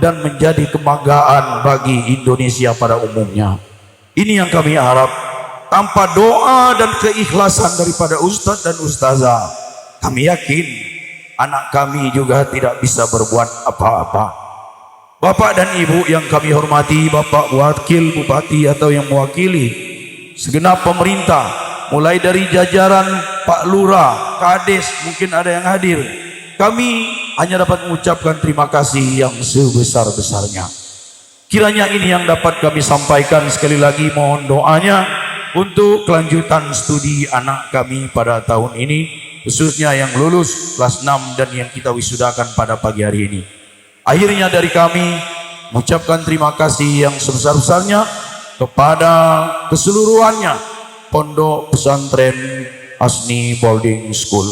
dan menjadi kebanggaan bagi Indonesia pada umumnya. Ini yang kami harap. Tanpa doa dan keikhlasan daripada ustadz dan ustazah, kami yakin anak kami juga tidak bisa berbuat apa-apa. Bapak dan ibu yang kami hormati, bapak wakil bupati atau yang mewakili segenap pemerintah, mulai dari jajaran Pak Lurah, Kades, mungkin ada yang hadir, kami hanya dapat mengucapkan terima kasih yang sebesar-besarnya. Kiranya ini yang dapat kami sampaikan. Sekali lagi mohon doanya untuk kelanjutan studi anak kami pada tahun ini, khususnya yang lulus kelas 6 dan yang kita wisudakan pada pagi hari ini. Akhirnya dari kami mengucapkan terima kasih yang sebesar-besarnya kepada keseluruhannya Pondok Pesantren Hasni Boarding School.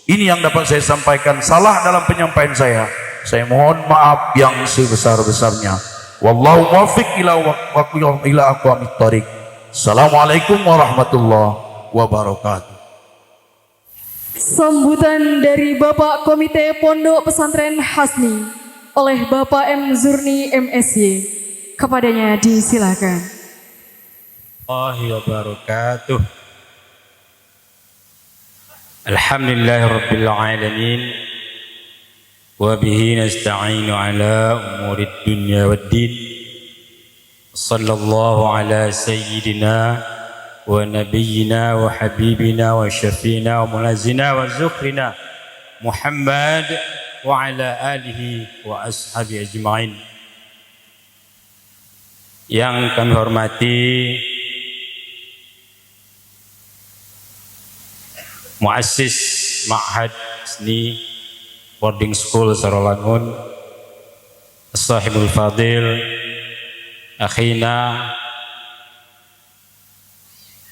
Ini yang dapat saya sampaikan. Salah dalam penyampaian saya mohon maaf yang sebesar-besarnya. Wallahu muwaffiq ila aqwamit thariq. Assalamualaikum warahmatullahi wabarakatuh. Sambutan dari Bapak Komite Pondok Pesantren Hasni oleh Bapak M. Zurni MSy. Kepadanya disilakan. Warahmatullahi wabarakatuh. Alhamdulillahirabbil alamin. Wa bihi nasta'inu ala umurid dunya waddin. Sallallahu ala sayyidina wa nabiyyina wa habibina wa syafiina wa mulazina wa zukrina Muhammad wa ala alihi wa ashabi ajma'in. Yang kami hormati Muassis Ma'had Hasni Boarding School Sarawangun, Sahibul Fadil Akhina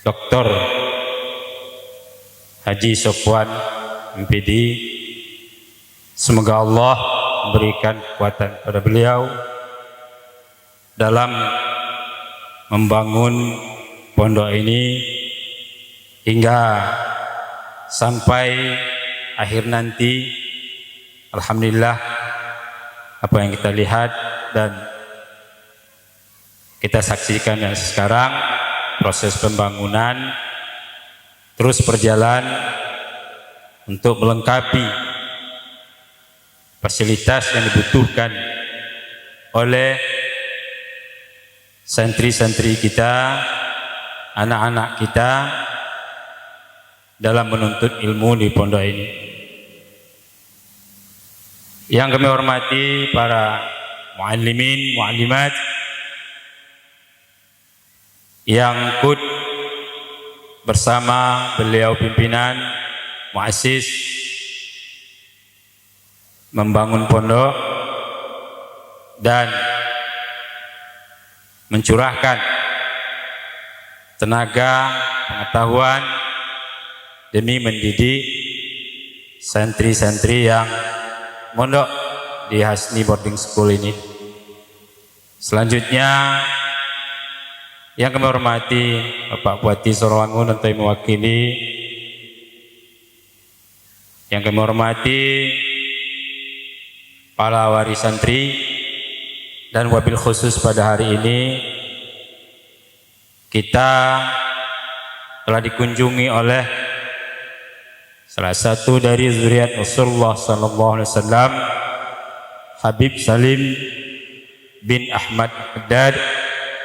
Dr. Haji Sofwan MPD. Semoga Allah memberikan kekuatan pada beliau dalam membangun pondok ini hingga sampai akhir nanti. Alhamdulillah, apa yang kita lihat dan kita saksikan yang sekarang, proses pembangunan terus berjalan untuk melengkapi fasilitas yang dibutuhkan oleh santri-santri kita, anak-anak kita dalam menuntut ilmu di pondok ini. Yang kami hormati para muallimin, muallimat yang ikut bersama beliau pimpinan muassis membangun pondok dan mencurahkan tenaga, pengetahuan demi mendidik santri-santri yang mondok di Hasni Boarding School ini. Selanjutnya yang kami hormati Bapak Bupati Sarawangun untuk mewakili, yang kami hormati para wali santri, dan wabil khusus pada hari ini kita telah dikunjungi oleh salah satu dari zuriat Rasulullah sallallahu alaihi wasallam, Habib Salim bin Ahmad Haddad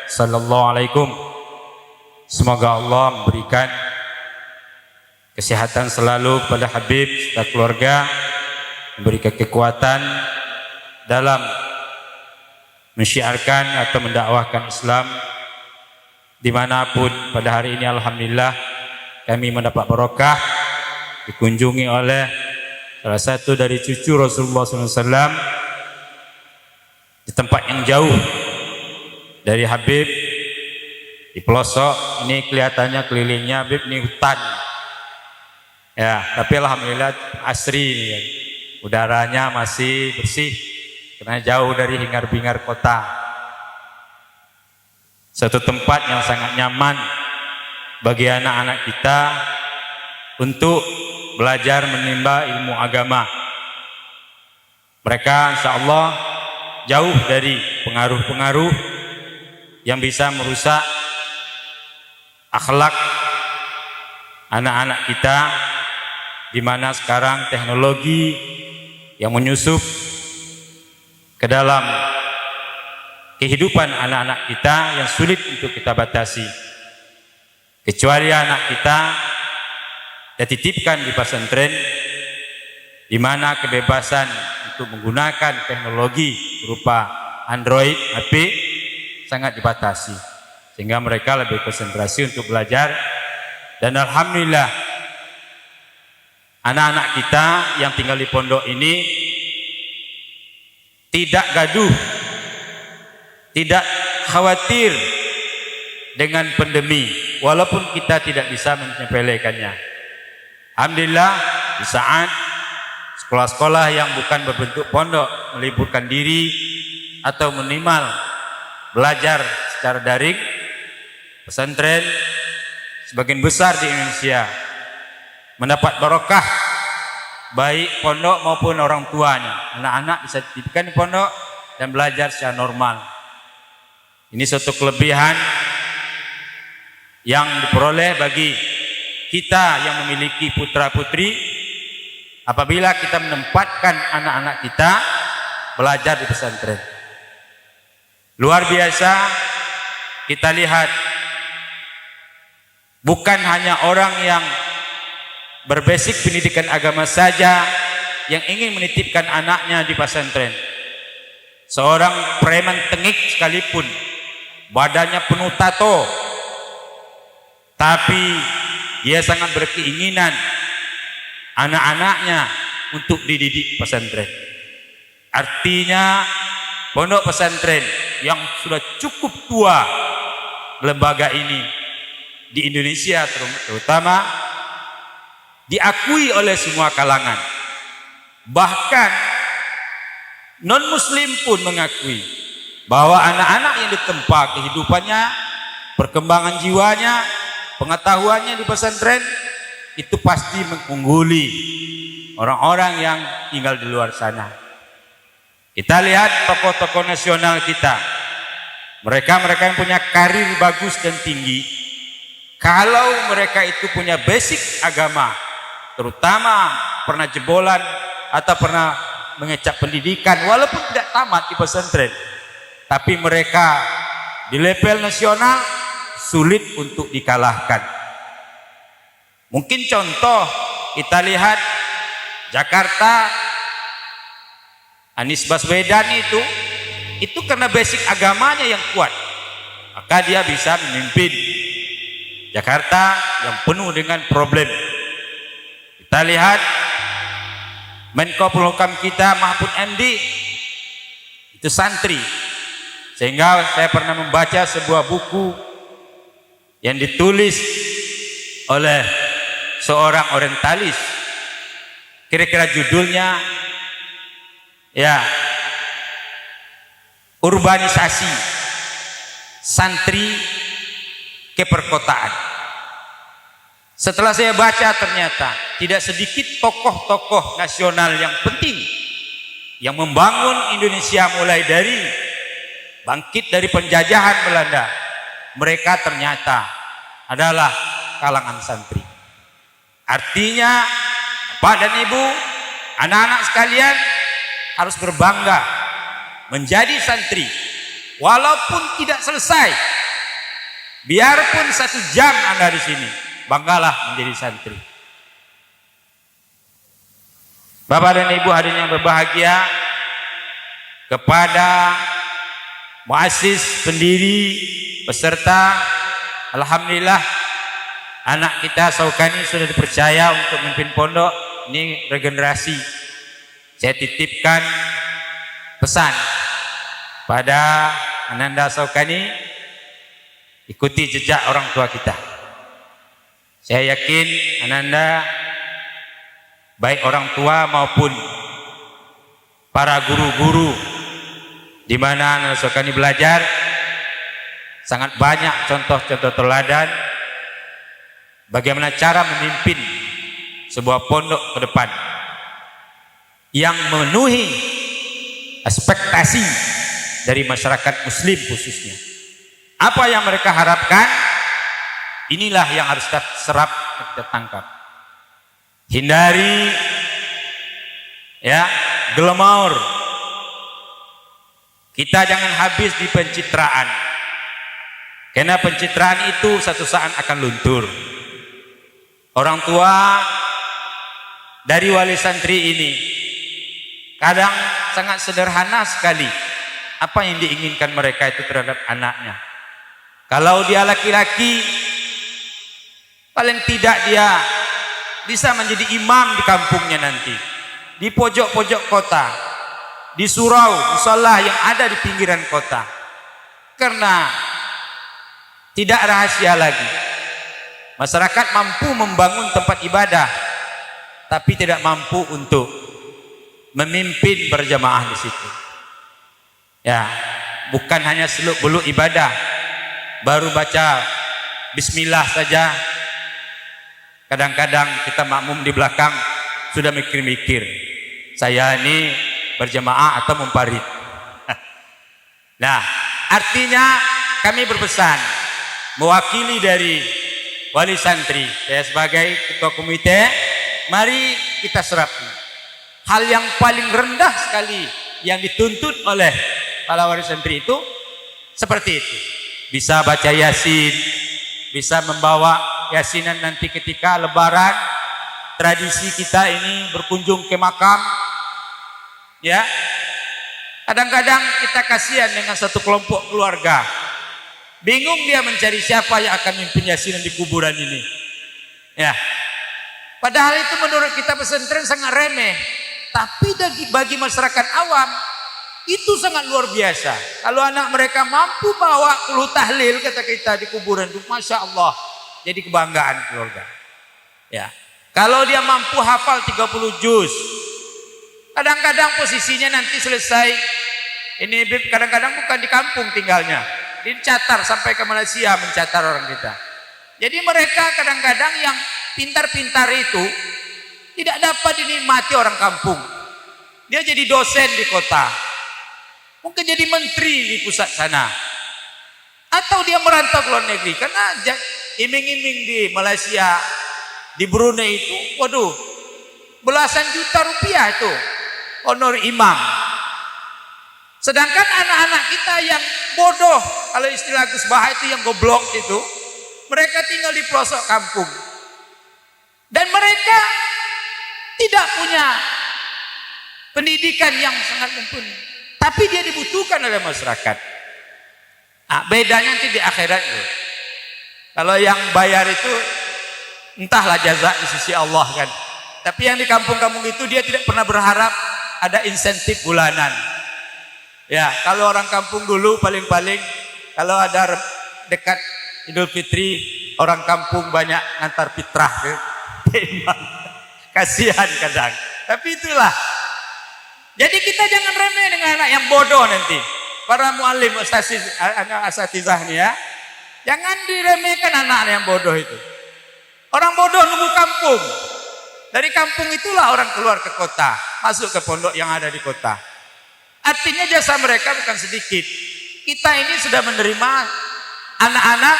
sallallahu alaikum. Semoga Allah memberikan kesehatan selalu kepada Habib dan keluarga, memberikan kekuatan dalam mensyiarkan atau mendakwahkan Islam dimanapun. Pada hari ini alhamdulillah kami mendapat barokah dikunjungi oleh salah satu dari cucu Rasulullah SAW di tempat yang jauh dari Habib, di pelosok. Ini kelihatannya kelilingnya Habib ini hutan ya, tapi alhamdulillah asri ini ya. Udaranya masih bersih karena jauh dari hingar-bingar kota. Satu tempat yang sangat nyaman bagi anak-anak kita untuk belajar menimba ilmu agama. Mereka insya Allah jauh dari pengaruh-pengaruh yang bisa merusak akhlak anak-anak kita, di mana sekarang teknologi yang menyusup ke dalam kehidupan anak-anak kita yang sulit untuk kita batasi. Kecuali anak kita dititipkan di pesantren, di mana kebebasan untuk menggunakan teknologi berupa Android, HP sangat dibatasi. Sehingga mereka lebih konsentrasi untuk belajar. Dan alhamdulillah anak-anak kita yang tinggal di pondok ini tidak gaduh, tidak khawatir dengan pandemi, walaupun kita tidak bisa menyepelekannya. Alhamdulillah di saat sekolah-sekolah yang bukan berbentuk pondok meliburkan diri atau minimal belajar secara daring, pesantren sebagian besar di Indonesia mendapat barokah, baik pondok maupun orang tuanya. Anak-anak bisa dititipkan di pondok dan belajar secara normal. Ini suatu kelebihan yang diperoleh bagi kita yang memiliki putra-putri apabila kita menempatkan anak-anak kita belajar di pesantren. Luar biasa kita lihat, bukan hanya orang yang berbasik pendidikan agama saja yang ingin menitipkan anaknya di pesantren. Seorang preman tengik sekalipun, badannya penuh tato, tapi dia sangat berkeinginan anak-anaknya untuk dididik pesantren. Artinya pondok pesantren yang sudah cukup tua lembaga ini di Indonesia terutama diakui oleh semua kalangan. Bahkan non muslim pun mengakui bahwa anak-anak yang ditempa kehidupannya, perkembangan jiwanya, pengetahuannya di pesantren itu pasti mengungguli orang-orang yang tinggal di luar sana. Kita lihat tokoh-tokoh nasional kita, mereka yang punya karir bagus dan tinggi, kalau mereka itu punya basic agama, terutama pernah jebolan atau pernah mengecap pendidikan walaupun tidak tamat di pesantren, tapi mereka di level nasional sulit untuk dikalahkan. Mungkin contoh kita lihat Jakarta, Anies Baswedan itu karena basic agamanya yang kuat, maka dia bisa memimpin Jakarta yang penuh dengan problem. Kita lihat Menko Polhukam kita Mahfud MD itu santri, sehingga saya pernah membaca sebuah buku yang ditulis oleh seorang orientalis, kira-kira judulnya ya urbanisasi santri ke perkotaan. Setelah saya baca, ternyata tidak sedikit tokoh-tokoh nasional yang penting yang membangun Indonesia mulai dari bangkit dari penjajahan Belanda, mereka ternyata adalah kalangan santri. Artinya Bapak dan Ibu, anak-anak sekalian harus berbangga menjadi santri, walaupun tidak selesai, biarpun 1 jam Anda di sini, banggalah menjadi santri. Bapak dan Ibu hadirin yang berbahagia, kepada muassis, pendiri, peserta, alhamdulillah anak kita Saukani sudah dipercaya untuk memimpin pondok. Ini regenerasi. Saya titipkan pesan pada Ananda Saukani, ikuti jejak orang tua kita. Saya yakin Ananda, baik orang tua maupun para guru-guru di mana Ananda Saukani belajar, sangat banyak contoh-contoh teladan bagaimana cara memimpin sebuah pondok ke depan yang memenuhi ekspektasi dari masyarakat muslim khususnya. Apa yang mereka harapkan, inilah yang harus kita serap, kita tangkap. Hindari ya glamaur. Kita jangan habis di pencitraan, karena pencitraan itu satu saat akan luntur. Orang tua dari wali santri ini kadang sangat sederhana sekali apa yang diinginkan mereka itu terhadap anaknya. Kalau dia laki-laki, paling tidak dia bisa menjadi imam di kampungnya nanti, di pojok-pojok kota, di surau, musola yang ada di pinggiran kota. Karena tidak rahasia lagi, masyarakat mampu membangun tempat ibadah, tapi tidak mampu untuk memimpin berjamaah di situ. Ya, bukan hanya seluk-beluk ibadah, baru baca bismillah saja. Kadang-kadang kita makmum di belakang sudah mikir-mikir, saya ini berjamaah atau mumparid. Nah, artinya kami berpesan mewakili dari wali santri, saya sebagai ketua komite, mari kita serapi hal yang paling rendah sekali yang dituntut oleh para wali santri itu seperti itu. Bisa baca yasin, bisa membawa yasinan nanti ketika lebaran. Tradisi kita ini berkunjung ke makam, ya. Kadang-kadang kita kasihan dengan satu kelompok keluarga, bingung dia mencari siapa yang akan mimpin yasinan di kuburan ini, ya. Padahal itu menurut kita pesantren sangat remeh, tapi bagi masyarakat awam itu sangat luar biasa. Kalau anak mereka mampu bawa qul tahlil, kata kita, di kuburan itu, masya Allah, jadi kebanggaan keluarga. Ya, kalau dia mampu hafal 30 juz, kadang-kadang posisinya nanti selesai. Ini kadang-kadang bukan di kampung tinggalnya, di Catar sampai ke Malaysia mencatar orang kita. Jadi mereka kadang-kadang yang pintar-pintar itu tidak dapat dinikmati orang kampung. Dia jadi dosen di kota, mungkin jadi menteri di pusat sana, atau dia merantau ke luar negeri. Karena iming-iming di Malaysia, di Brunei itu, waduh, belasan juta rupiah itu honor imam. Sedangkan anak-anak kita yang bodoh, kalau istilah Gus Baha itu yang goblok itu, mereka tinggal di pelosok kampung dan mereka tidak punya pendidikan yang sangat mumpuni, tapi dia dibutuhkan oleh masyarakat. Nah, bedanya nanti di akhirat itu. Kalau yang bayar itu entahlah jaza di sisi Allah kan. Tapi yang di kampung-kampung itu dia tidak pernah berharap ada insentif bulanan. Ya, kalau orang kampung dulu paling-paling kalau ada dekat Idul Fitri, orang kampung banyak ngantar fitrah ke imam. Kasihan kadang. Tapi itulah. Jadi kita jangan remeh dengan anak yang bodoh nanti. Para muallim anak asatizah nih ya. Jangan diremehkan anak yang bodoh itu. Orang bodoh nunggu kampung. Dari kampung itulah orang keluar ke kota, masuk ke pondok yang ada di kota. Artinya jasa mereka bukan sedikit. Kita ini sudah menerima anak-anak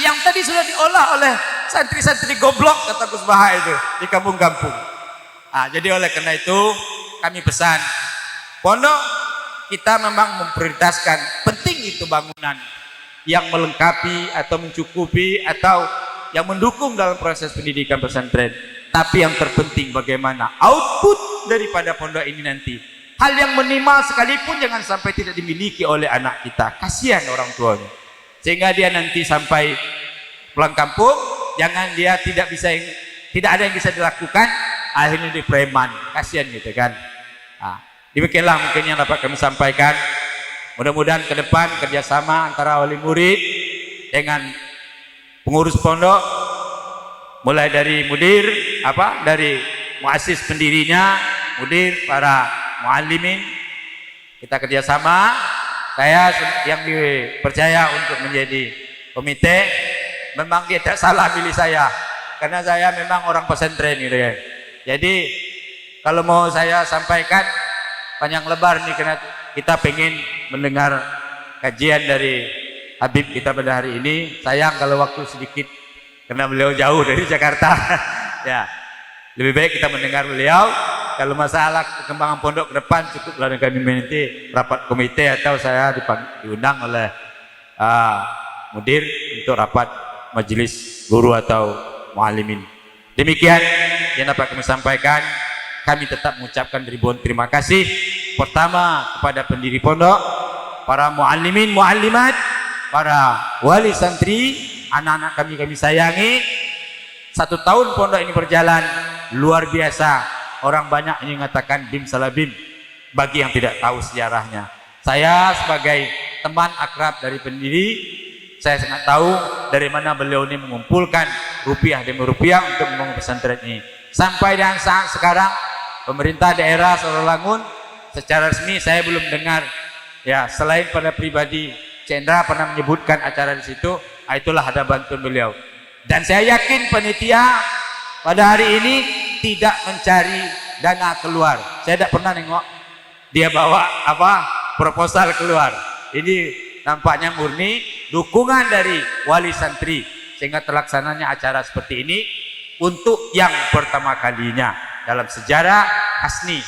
yang tadi sudah diolah oleh santri-santri goblok, kata Gus Baha itu, di kampung-kampung. Nah, jadi oleh karena itu kami pesan, pondok kita memang memprioritaskan, penting itu bangunan yang melengkapi atau mencukupi atau yang mendukung dalam proses pendidikan pesantren. Tapi yang terpenting bagaimana output daripada pondok ini nanti. Hal yang minimal sekalipun jangan sampai tidak dimiliki oleh anak kita. Kasihan orang tuanya. Sehingga dia nanti sampai pulang kampung, jangan dia tidak ada yang bisa dilakukan, akhirnya di preman. Kasihan gitu kan. Nah, demikianlah mungkin yang dapat kami sampaikan. Mudah-mudahan ke depan kerjasama antara wali murid dengan pengurus pondok, mulai dari mudir, dari muassis pendirinya, mudir, para muallimin, kita kerjasama. Saya yang dipercaya untuk menjadi komite, memang dia tidak salah pilih saya, karena saya memang orang pesantren gitu ya. Jadi kalau mau saya sampaikan panjang lebar nih, karena kita pengen mendengar kajian dari Habib kita pada hari ini. Sayang kalau waktu sedikit karena beliau jauh dari Jakarta. Ya, lebih baik kita mendengar beliau. Kalau masalah perkembangan pondok ke depan, cukuplah dengan kami nanti rapat komite atau saya diundang oleh mudir untuk rapat majelis guru atau muallimin. Demikian yang dapat kami sampaikan. Kami tetap mengucapkan ribuan terima kasih pertama kepada pendiri pondok, para muallimin, muallimat, para wali santri, anak-anak kami sayangi. 1 tahun pondok ini berjalan luar biasa. Orang banyak yang mengatakan bim salah bim bagi yang tidak tahu sejarahnya. Saya sebagai teman akrab dari pendiri, saya sangat tahu dari mana beliau ini mengumpulkan rupiah demi rupiah untuk membangun pesantren ini. Sampai dengan saat sekarang pemerintah daerah Sarawangun secara resmi saya belum dengar, ya, selain pada pribadi Cendra pernah menyebutkan acara di situ, itulah ada bantuan beliau. Dan saya yakin panitia pada hari ini tidak mencari dana keluar. Saya tidak pernah nengok dia bawa proposal keluar. Ini nampaknya murni dukungan dari wali santri sehingga terlaksananya acara seperti ini untuk yang pertama kalinya dalam sejarah Hasni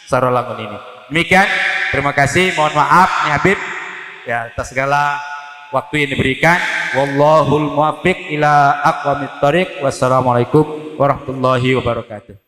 Sarawangun ini. Demikian, terima kasih, mohon maaf Nyi Habib ya atas segala waktu yang diberikan. Wallahul muwaffiq ila aqwamit thoriq. Wassalamualaikum warahmatullahi wabarakatuh.